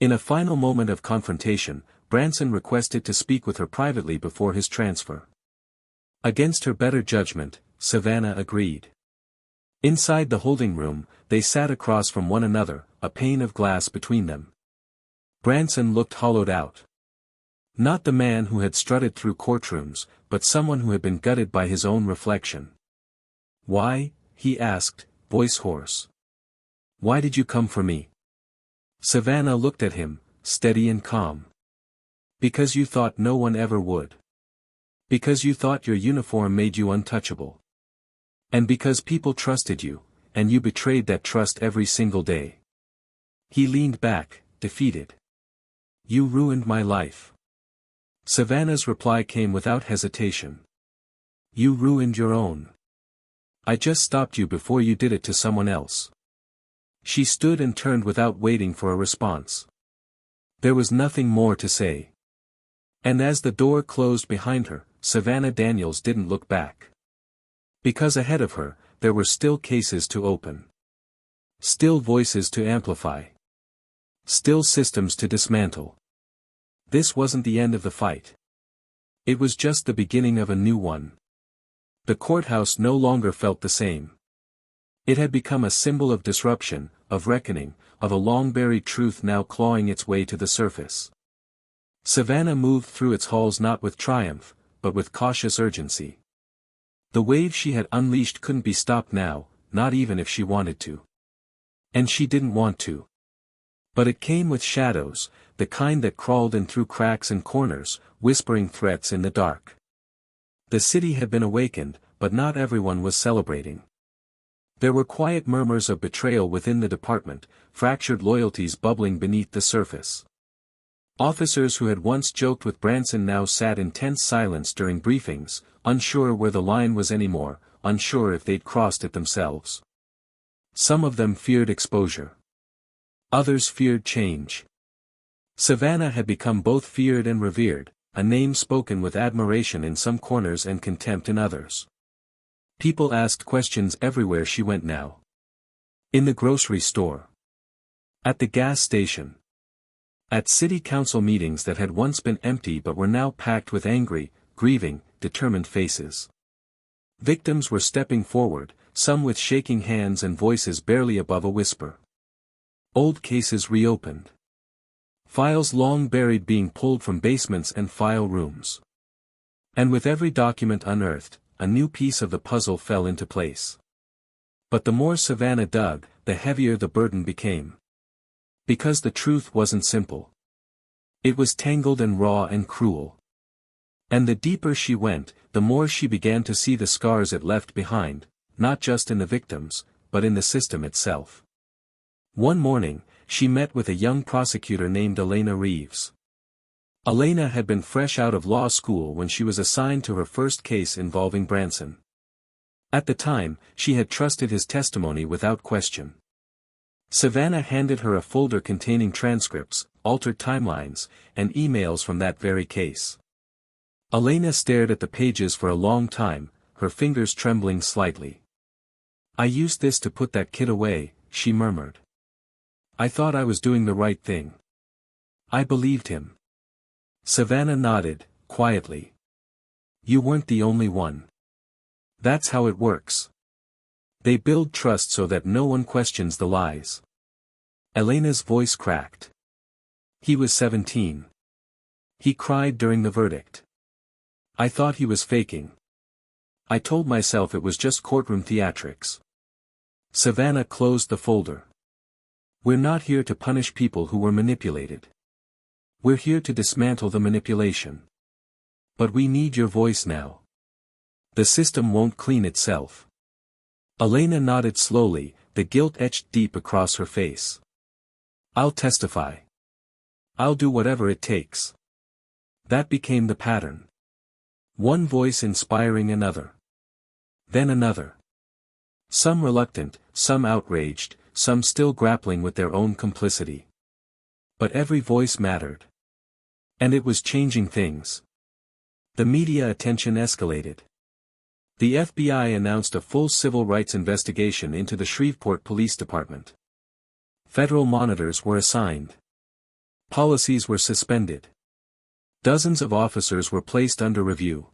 In a final moment of confrontation, Branson requested to speak with her privately before his transfer. Against her better judgment, Savannah agreed. Inside the holding room, they sat across from one another, a pane of glass between them. Branson looked hollowed out. Not the man who had strutted through courtrooms, but someone who had been gutted by his own reflection. "Why?" he asked, voice hoarse. "Why did you come for me?" Savannah looked at him, steady and calm. "Because you thought no one ever would. Because you thought your uniform made you untouchable. And because people trusted you, and you betrayed that trust every single day." He leaned back, defeated. "You ruined my life." Savannah's reply came without hesitation. "You ruined your own. I just stopped you before you did it to someone else." She stood and turned without waiting for a response. There was nothing more to say. And as the door closed behind her, Savannah Daniels didn't look back. Because ahead of her, there were still cases to open. Still voices to amplify. Still systems to dismantle. This wasn't the end of the fight. It was just the beginning of a new one. The courthouse no longer felt the same. It had become a symbol of disruption, of reckoning, of a long-buried truth now clawing its way to the surface. Savannah moved through its halls not with triumph, but with cautious urgency. The wave she had unleashed couldn't be stopped now, not even if she wanted to. And she didn't want to. But it came with shadows, the kind that crawled in through cracks and corners, whispering threats in the dark. The city had been awakened, but not everyone was celebrating. There were quiet murmurs of betrayal within the department, fractured loyalties bubbling beneath the surface. Officers who had once joked with Branson now sat in tense silence during briefings, unsure where the line was anymore, unsure if they'd crossed it themselves. Some of them feared exposure. Others feared change. Savannah had become both feared and revered, a name spoken with admiration in some corners and contempt in others. People asked questions everywhere she went now. In the grocery store. At the gas station. At city council meetings that had once been empty but were now packed with angry, grieving, determined faces. Victims were stepping forward, some with shaking hands and voices barely above a whisper. Old cases reopened. Files long buried being pulled from basements and file rooms. And with every document unearthed, a new piece of the puzzle fell into place. But the more Savannah dug, the heavier the burden became. Because the truth wasn't simple. It was tangled and raw and cruel. And the deeper she went, the more she began to see the scars it left behind, not just in the victims, but in the system itself. One morning, she met with a young prosecutor named Elena Reeves. Elena had been fresh out of law school when she was assigned to her first case involving Branson. At the time, she had trusted his testimony without question. Savannah handed her a folder containing transcripts, altered timelines, and emails from that very case. Elena stared at the pages for a long time, her fingers trembling slightly. "I used this to put that kid away," she murmured. "I thought I was doing the right thing. I believed him." Savannah nodded, quietly. "You weren't the only one. That's how it works. They build trust so that no one questions the lies." Elena's voice cracked. "He was 17. He cried during the verdict. I thought he was faking. I told myself it was just courtroom theatrics." Savannah closed the folder. "We're not here to punish people who were manipulated. We're here to dismantle the manipulation. But we need your voice now. The system won't clean itself." Elena nodded slowly, the guilt etched deep across her face. "I'll testify. I'll do whatever it takes." That became the pattern. One voice inspiring another. Then another. Some reluctant, some outraged, some still grappling with their own complicity. But every voice mattered. And it was changing things. The media attention escalated. The FBI announced a full civil rights investigation into the Shreveport Police Department. Federal monitors were assigned. Policies were suspended. Dozens of officers were placed under review.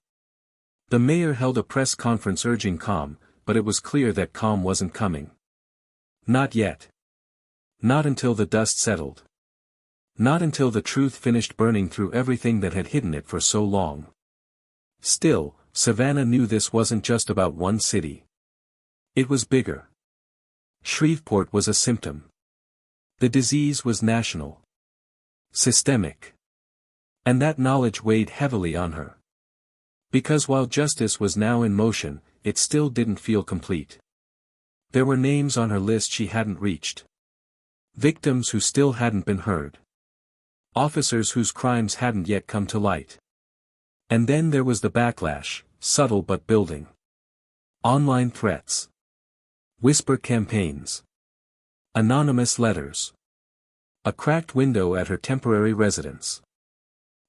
The mayor held a press conference urging calm, but it was clear that calm wasn't coming. Not yet. Not until the dust settled. Not until the truth finished burning through everything that had hidden it for so long. Still, Savannah knew this wasn't just about one city. It was bigger. Shreveport was a symptom. The disease was national. Systemic. And that knowledge weighed heavily on her. Because while justice was now in motion, it still didn't feel complete. There were names on her list she hadn't reached. Victims who still hadn't been heard. Officers whose crimes hadn't yet come to light. And then there was the backlash, subtle but building. Online threats. Whisper campaigns. Anonymous letters. A cracked window at her temporary residence.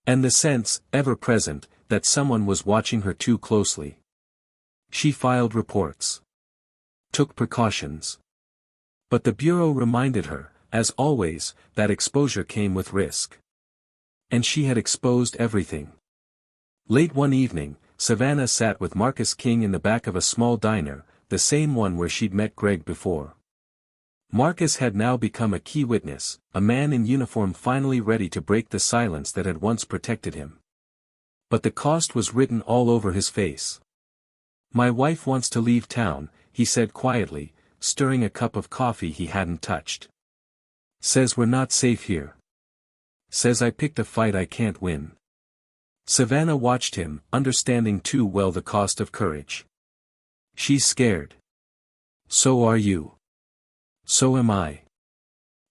And the sense, ever present, that someone was watching her too closely. She filed reports. Took precautions. But the Bureau reminded her, as always, that exposure came with risk. And she had exposed everything. Late one evening, Savannah sat with Marcus King in the back of a small diner, the same one where she'd met Greg before. Marcus had now become a key witness, a man in uniform finally ready to break the silence that had once protected him. But the cost was written all over his face. "My wife wants to leave town," he said quietly, stirring a cup of coffee he hadn't touched. "Says we're not safe here. Says I picked a fight I can't win." Savannah watched him, understanding too well the cost of courage. "She's scared. So are you. So am I.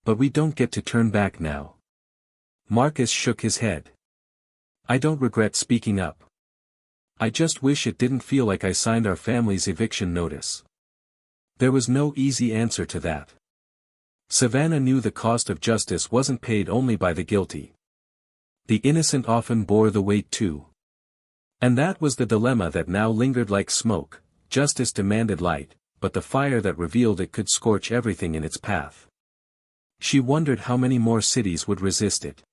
But we don't get to turn back now." Marcus shook his head. "I don't regret speaking up. I just wish it didn't feel like I signed our family's eviction notice." There was no easy answer to that. Savannah knew the cost of justice wasn't paid only by the guilty. The innocent often bore the weight too. And that was the dilemma that now lingered like smoke. Justice demanded light, but the fire that revealed it could scorch everything in its path. She wondered how many more cities would resist it.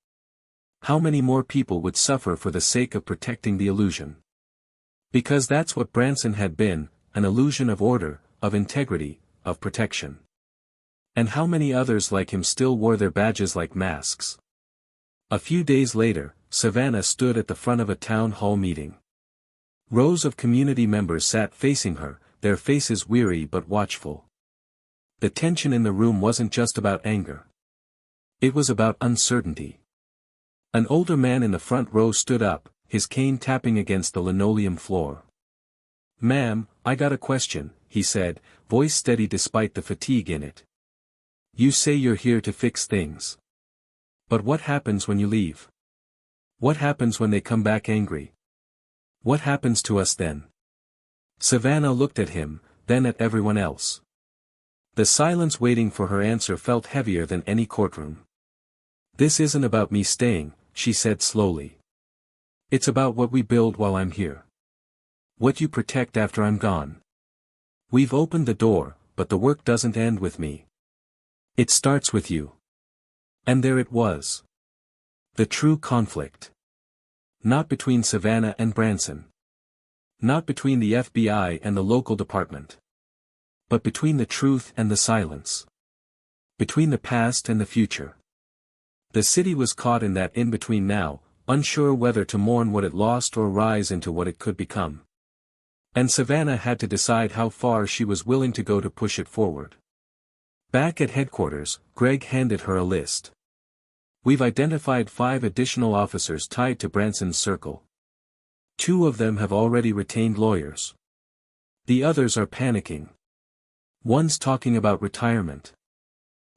How many more people would suffer for the sake of protecting the illusion. Because that's what Branson had been, an illusion of order, of integrity, of protection. And how many others like him still wore their badges like masks. A few days later, Savannah stood at the front of a town hall meeting. Rows of community members sat facing her, their faces weary but watchful. The tension in the room wasn't just about anger. It was about uncertainty. An older man in the front row stood up, his cane tapping against the linoleum floor. "Ma'am, I got a question," he said, voice steady despite the fatigue in it. "You say you're here to fix things. But what happens when you leave? What happens when they come back angry? What happens to us then?" Savannah looked at him, then at everyone else. The silence waiting for her answer felt heavier than any courtroom. "This isn't about me staying," she said slowly. "It's about what we build while I'm here. What you protect after I'm gone. We've opened the door, but the work doesn't end with me. It starts with you." And there it was. The true conflict. Not between Savannah and Branson. Not between the FBI and the local department. But between the truth and the silence. Between the past and the future. The city was caught in that in-between now, unsure whether to mourn what it lost or rise into what it could become. And Savannah had to decide how far she was willing to go to push it forward. Back at headquarters, Greg handed her a list. "We've identified 5 additional officers tied to Branson's circle. 2 of them have already retained lawyers. The others are panicking. One's talking about retirement.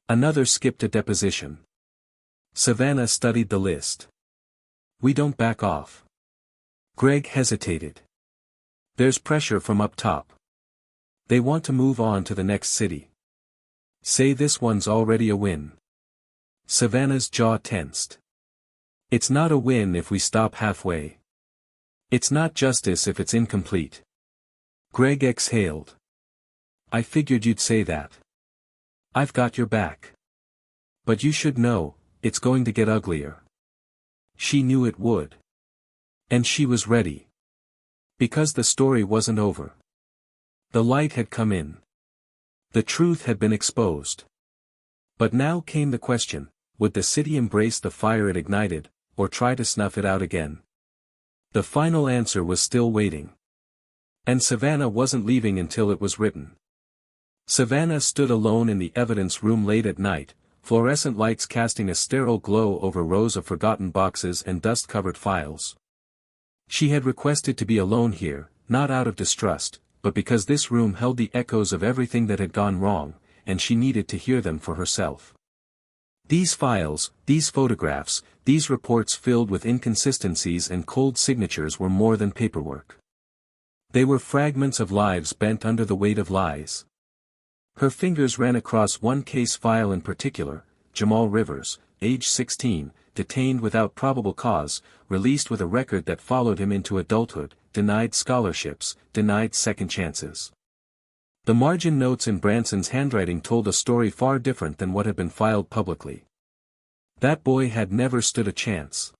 Another skipped a deposition." Savannah studied the list. "We don't back off." Greg hesitated. "There's pressure from up top. They want to move on to the next city. Say this one's already a win." Savannah's jaw tensed. "It's not a win if we stop halfway. It's not justice if it's incomplete." Greg exhaled. "I figured you'd say that. I've got your back. But you should know, it's going to get uglier." She knew it would. And she was ready. Because the story wasn't over. The light had come in. The truth had been exposed. But now came the question, would the city embrace the fire it ignited, or try to snuff it out again? The final answer was still waiting. And Savannah wasn't leaving until it was written. Savannah stood alone in the evidence room late at night, fluorescent lights casting a sterile glow over rows of forgotten boxes and dust-covered files. She had requested to be alone here, not out of distrust, but because this room held the echoes of everything that had gone wrong, and she needed to hear them for herself. These files, these photographs, these reports filled with inconsistencies and cold signatures were more than paperwork. They were fragments of lives bent under the weight of lies. Her fingers ran across one case file in particular, Jamal Rivers, age 16, detained without probable cause, released with a record that followed him into adulthood, denied scholarships, denied second chances. The margin notes in Branson's handwriting told a story far different than what had been filed publicly. That boy had never stood a chance.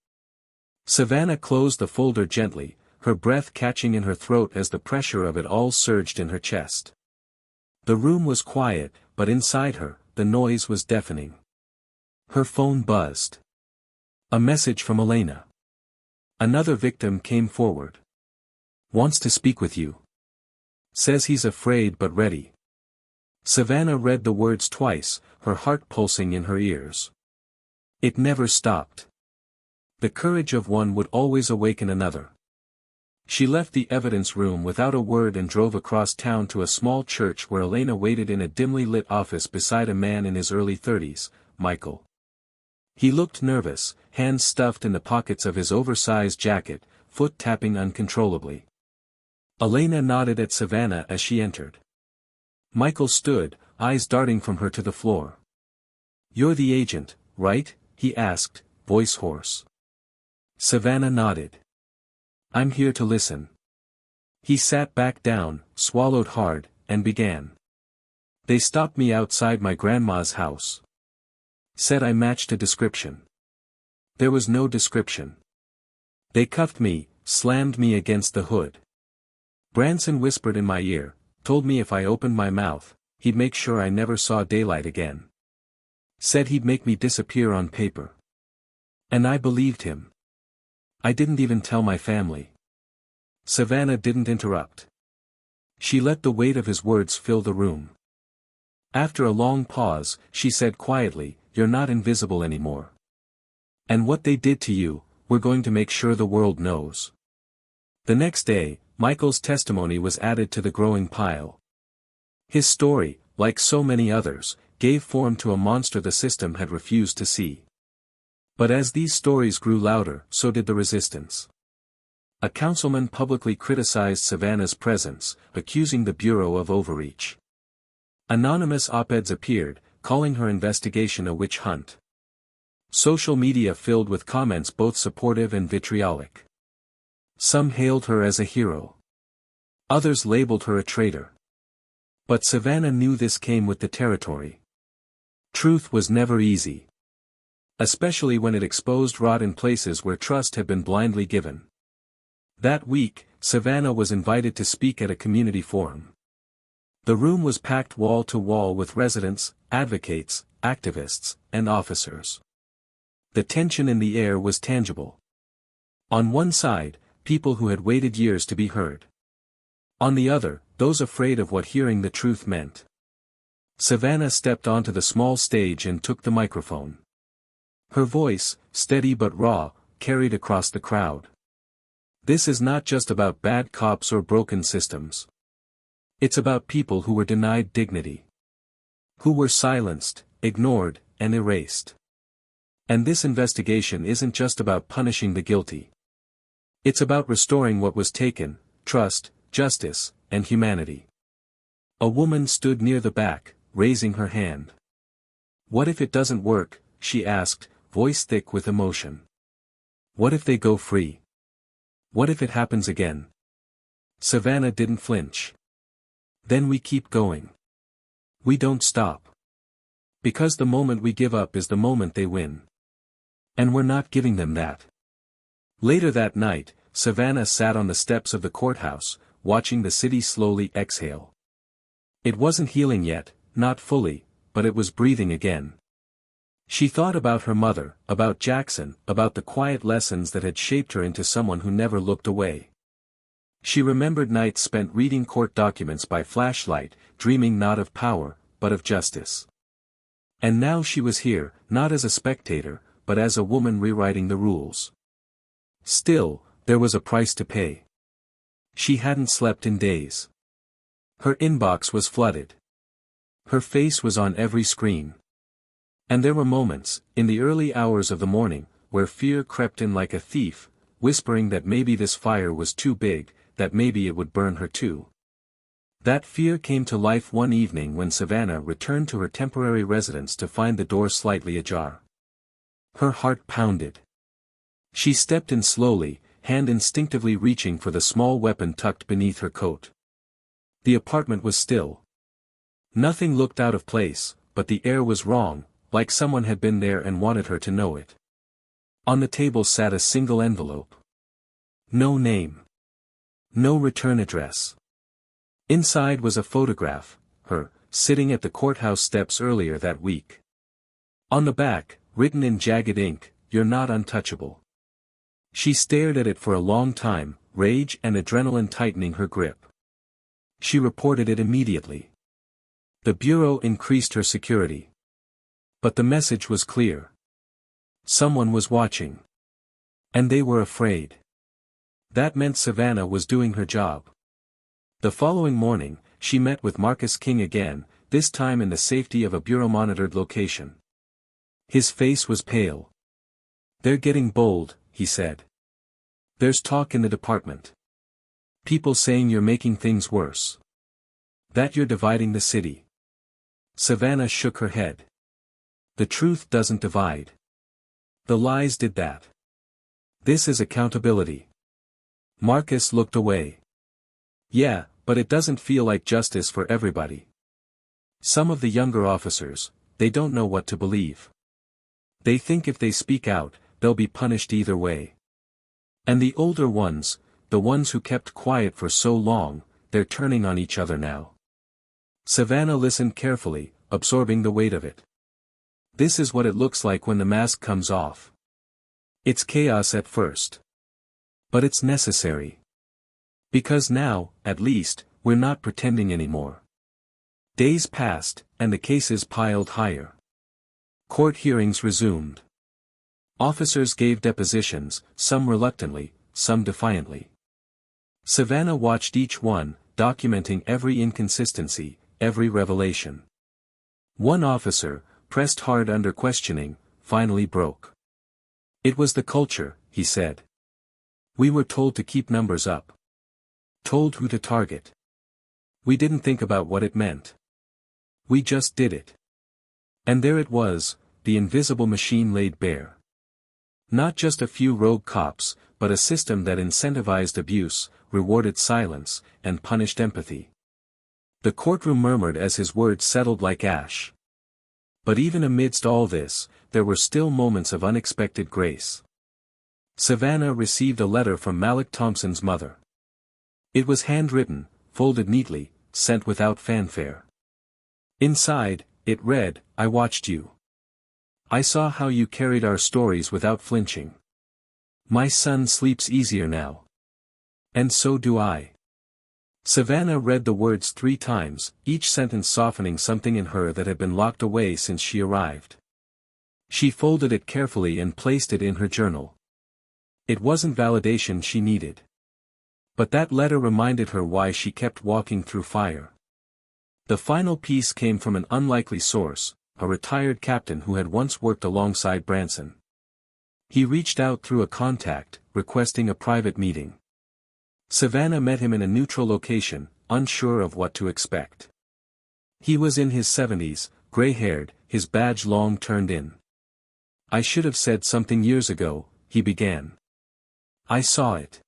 Savannah closed the folder gently, her breath catching in her throat as the pressure of it all surged in her chest. The room was quiet, but inside her, the noise was deafening. Her phone buzzed. A message from Elena. Another victim came forward. Wants to speak with you. Says he's afraid but ready. Savannah read the words twice, her heart pulsing in her ears. It never stopped. The courage of one would always awaken another. She left the evidence room without a word and drove across town to a small church where Elena waited in a dimly lit office beside a man in his early 30s, Michael. He looked nervous, hands stuffed in the pockets of his oversized jacket, foot tapping uncontrollably. Elena nodded at Savannah as she entered. Michael stood, eyes darting from her to the floor. "You're the agent, right?" he asked, voice hoarse. Savannah nodded. "I'm here to listen." He sat back down, swallowed hard, and began. "They stopped me outside my grandma's house. Said I matched a description. There was no description. They cuffed me, slammed me against the hood. Branson whispered in my ear, told me if I opened my mouth, he'd make sure I never saw daylight again. Said he'd make me disappear on paper. And I believed him. I didn't even tell my family." Savannah didn't interrupt. She let the weight of his words fill the room. After a long pause, she said quietly, "You're not invisible anymore. And what they did to you, we're going to make sure the world knows." The next day, Michael's testimony was added to the growing pile. His story, like so many others, gave form to a monster the system had refused to see. But as these stories grew louder, so did the resistance. A councilman publicly criticized Savannah's presence, accusing the Bureau of overreach. Anonymous op-eds appeared, calling her investigation a witch hunt. Social media filled with comments both supportive and vitriolic. Some hailed her as a hero. Others labeled her a traitor. But Savannah knew this came with the territory. Truth was never easy. Especially when it exposed rot in places where trust had been blindly given. That week, Savannah was invited to speak at a community forum. The room was packed wall to wall with residents, advocates, activists, and officers. The tension in the air was tangible. On one side, people who had waited years to be heard. On the other, those afraid of what hearing the truth meant. Savannah stepped onto the small stage and took the microphone. Her voice, steady but raw, carried across the crowd. This is not just about bad cops or broken systems. It's about people who were denied dignity. Who were silenced, ignored, and erased. And this investigation isn't just about punishing the guilty. It's about restoring what was taken, trust, justice, and humanity. A woman stood near the back, raising her hand. "What if it doesn't work?" she asked, voice thick with emotion. "What if they go free? What if it happens again?" Savannah didn't flinch. "Then we keep going. We don't stop. Because the moment we give up is the moment they win. And we're not giving them that." Later that night, Savannah sat on the steps of the courthouse, watching the city slowly exhale. It wasn't healing yet, not fully, but it was breathing again. She thought about her mother, about Jackson, about the quiet lessons that had shaped her into someone who never looked away. She remembered nights spent reading court documents by flashlight, dreaming not of power, but of justice. And now she was here, not as a spectator, but as a woman rewriting the rules. Still, there was a price to pay. She hadn't slept in days. Her inbox was flooded. Her face was on every screen. And there were moments, in the early hours of the morning, where fear crept in like a thief, whispering that maybe this fire was too big, that maybe it would burn her too. That fear came to life one evening when Savannah returned to her temporary residence to find the door slightly ajar. Her heart pounded. She stepped in slowly, hand instinctively reaching for the small weapon tucked beneath her coat. The apartment was still. Nothing looked out of place, but the air was wrong, like someone had been there and wanted her to know it. On the table sat a single envelope. No name. No return address. Inside was a photograph, her, sitting at the courthouse steps earlier that week. On the back, written in jagged ink, "You're not untouchable." She stared at it for a long time, rage and adrenaline tightening her grip. She reported it immediately. The bureau increased her security. But the message was clear. Someone was watching. And they were afraid. That meant Savannah was doing her job. The following morning, she met with Marcus King again, this time in the safety of a bureau-monitored location. His face was pale. "They're getting bold," he said. "There's talk in the department. People saying you're making things worse. That you're dividing the city." Savannah shook her head. "The truth doesn't divide. The lies did that. This is accountability." Marcus looked away. "Yeah, but it doesn't feel like justice for everybody. Some of the younger officers, they don't know what to believe. They think if they speak out, they'll be punished either way. And the older ones, the ones who kept quiet for so long, they're turning on each other now." Savannah listened carefully, absorbing the weight of it. This is what it looks like when the mask comes off. It's chaos at first. But it's necessary. Because now, at least, we're not pretending anymore. Days passed, and the cases piled higher. Court hearings resumed. Officers gave depositions, some reluctantly, some defiantly. Savannah watched each one, documenting every inconsistency, every revelation. One officer, pressed hard under questioning, finally broke. "It was the culture," he said. "We were told to keep numbers up. Told who to target. We didn't think about what it meant. We just did it. And there it was, the invisible machine laid bare. Not just a few rogue cops, but a system that incentivized abuse, rewarded silence, and punished empathy." The courtroom murmured as his words settled like ash. But even amidst all this, there were still moments of unexpected grace. Savannah received a letter from Malik Thompson's mother. It was handwritten, folded neatly, sent without fanfare. Inside, it read, "I watched you. I saw how you carried our stories without flinching. My son sleeps easier now. And so do I." Savannah read the words 3 times, each sentence softening something in her that had been locked away since she arrived. She folded it carefully and placed it in her journal. It wasn't validation she needed. But that letter reminded her why she kept walking through fire. The final piece came from an unlikely source, a retired captain who had once worked alongside Branson. He reached out through a contact, requesting a private meeting. Savannah met him in a neutral location, unsure of what to expect. He was in his 70s, gray-haired, his badge long turned in. "I should have said something years ago," he began. "I saw it.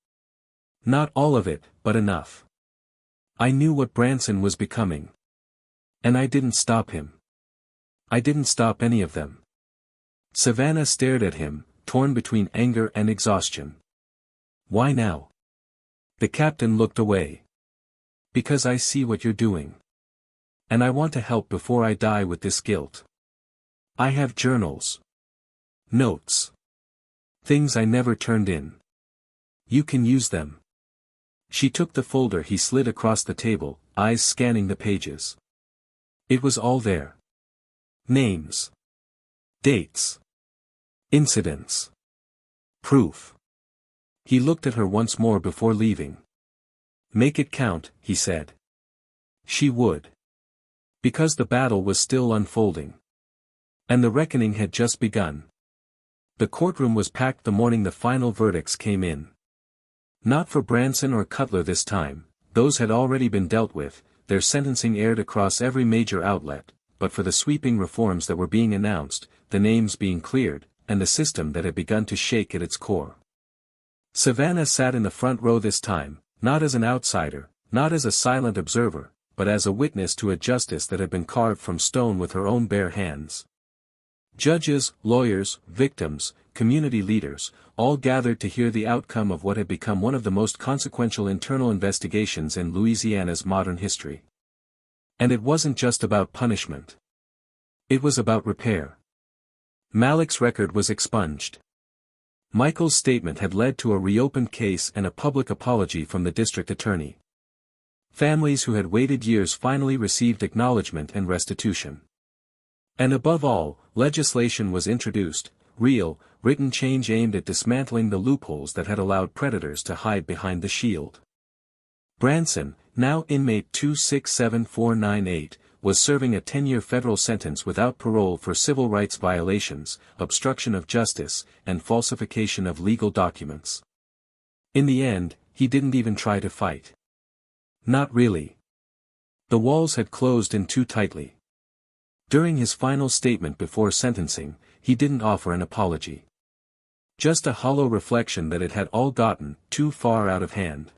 Not all of it, but enough. I knew what Branson was becoming. And I didn't stop him. I didn't stop any of them." Savannah stared at him, torn between anger and exhaustion. "Why now?" The captain looked away. "Because I see what you're doing. And I want to help before I die with this guilt." I have journals. Notes. Things I never turned in. You can use them. She took the folder he slid across the table, eyes scanning the pages. It was all there. Names. Dates. Incidents. Proof. He looked at her once more before leaving. Make it count, he said. She would. Because the battle was still unfolding. And the reckoning had just begun. The courtroom was packed the morning the final verdicts came in. Not for Branson or Cutler this time, those had already been dealt with, their sentencing aired across every major outlet, but for the sweeping reforms that were being announced, the names being cleared, and the system that had begun to shake at its core. Savannah sat in the front row this time, not as an outsider, not as a silent observer, but as a witness to a justice that had been carved from stone with her own bare hands. Judges, lawyers, victims, community leaders, all gathered to hear the outcome of what had become one of the most consequential internal investigations in Louisiana's modern history. And it wasn't just about punishment. It was about repair. Malik's record was expunged. Michael's statement had led to a reopened case and a public apology from the district attorney. Families who had waited years finally received acknowledgement and restitution. And above all, legislation was introduced, real, written change aimed at dismantling the loopholes that had allowed predators to hide behind the shield. Branson, now inmate 267498, was serving a 10-year federal sentence without parole for civil rights violations, obstruction of justice, and falsification of legal documents. In the end, he didn't even try to fight. Not really. The walls had closed in too tightly. During his final statement before sentencing, he didn't offer an apology. Just a hollow reflection that it had all gotten too far out of hand.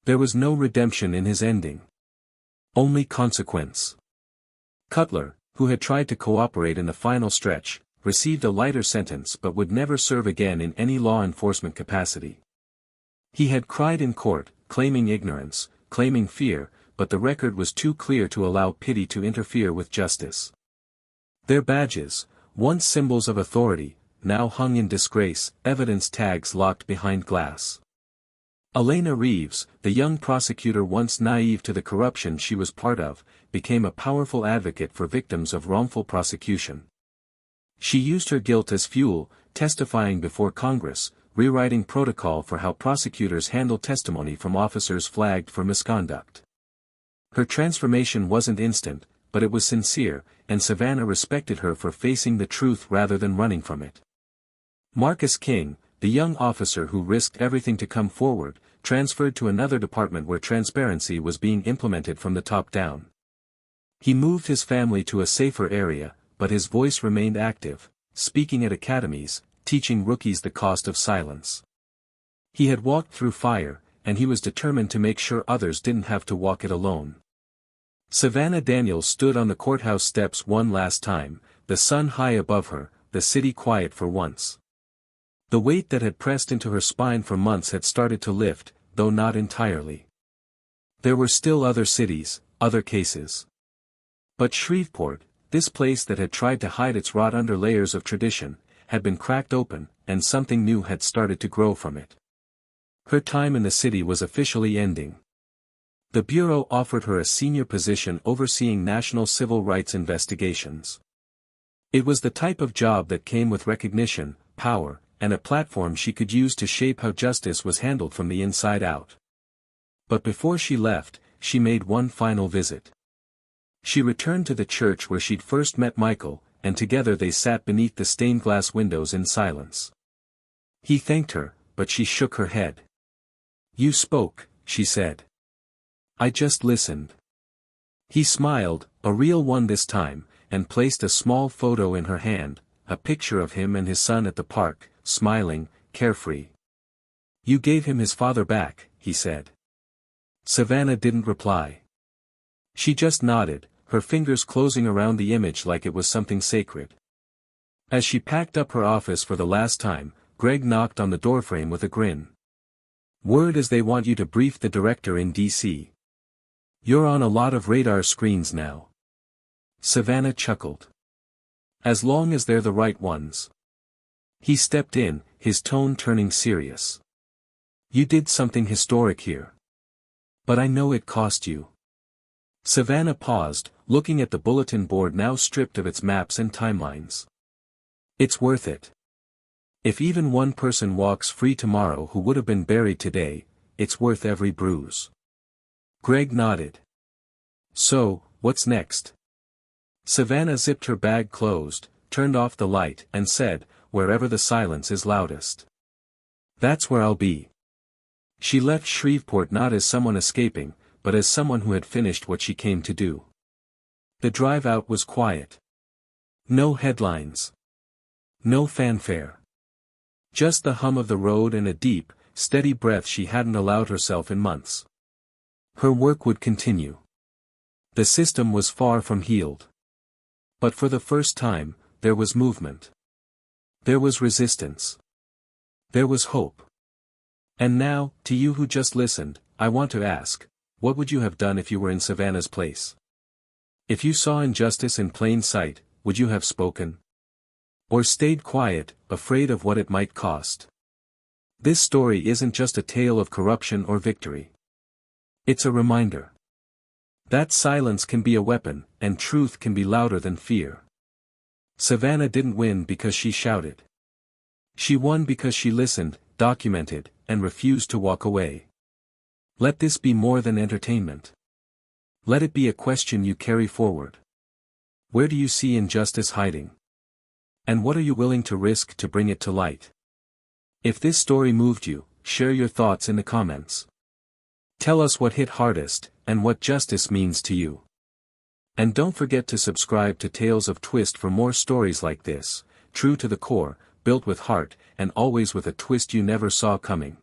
There was no redemption in his ending. Only consequence. Cutler, who had tried to cooperate in the final stretch, received a lighter sentence but would never serve again in any law enforcement capacity. He had cried in court, claiming ignorance, claiming fear, but the record was too clear to allow pity to interfere with justice. Their badges, once symbols of authority, now hung in disgrace, evidence tags locked behind glass. Elena Reeves, the young prosecutor once naive to the corruption she was part of, became a powerful advocate for victims of wrongful prosecution. She used her guilt as fuel, testifying before Congress, rewriting protocol for how prosecutors handle testimony from officers flagged for misconduct. Her transformation wasn't instant, but it was sincere, and Savannah respected her for facing the truth rather than running from it. Marcus King, the young officer who risked everything to come forward, transferred to another department where transparency was being implemented from the top down. He moved his family to a safer area, but his voice remained active, speaking at academies, teaching rookies the cost of silence. He had walked through fire, and he was determined to make sure others didn't have to walk it alone. Savannah Daniels stood on the courthouse steps one last time, the sun high above her, the city quiet for once. The weight that had pressed into her spine for months had started to lift, though not entirely. There were still other cities, other cases. But Shreveport, this place that had tried to hide its rot under layers of tradition, had been cracked open, and something new had started to grow from it. Her time in the city was officially ending. The Bureau offered her a senior position overseeing national civil rights investigations. It was the type of job that came with recognition, power, and a platform she could use to shape how justice was handled from the inside out. But before she left, she made one final visit. She returned to the church where she'd first met Michael, and together they sat beneath the stained glass windows in silence. He thanked her, but she shook her head. "You spoke," she said. "I just listened." He smiled, a real one this time, and placed a small photo in her hand, a picture of him and his son at the park, smiling, carefree. "You gave him his father back," he said. Savannah didn't reply. She just nodded, her fingers closing around the image like it was something sacred. As she packed up her office for the last time, Greg knocked on the doorframe with a grin. "Word is they want you to brief the director in D.C. You're on a lot of radar screens now." Savannah chuckled. As long as they're the right ones. He stepped in, his tone turning serious. You did something historic here. But I know it cost you. Savannah paused, looking at the bulletin board now stripped of its maps and timelines. It's worth it. If even one person walks free tomorrow who would have been buried today, it's worth every bruise. Greg nodded. So, what's next? Savannah zipped her bag closed, turned off the light, and said, wherever the silence is loudest. That's where I'll be. She left Shreveport not as someone escaping, but as someone who had finished what she came to do. The drive out was quiet. No headlines. No fanfare. Just the hum of the road and a deep, steady breath she hadn't allowed herself in months. Her work would continue. The system was far from healed. But for the first time, there was movement. There was resistance. There was hope. And now, to you who just listened, I want to ask, what would you have done if you were in Savannah's place? If you saw injustice in plain sight, would you have spoken? Or stayed quiet, afraid of what it might cost? This story isn't just a tale of corruption or victory. It's a reminder. That silence can be a weapon, and truth can be louder than fear. Savannah didn't win because she shouted. She won because she listened, documented, and refused to walk away. Let this be more than entertainment. Let it be a question you carry forward. Where do you see injustice hiding? And what are you willing to risk to bring it to light? If this story moved you, share your thoughts in the comments. Tell us what hit hardest, and what justice means to you. And don't forget to subscribe to Tales of Twist for more stories like this, true to the core, built with heart, and always with a twist you never saw coming.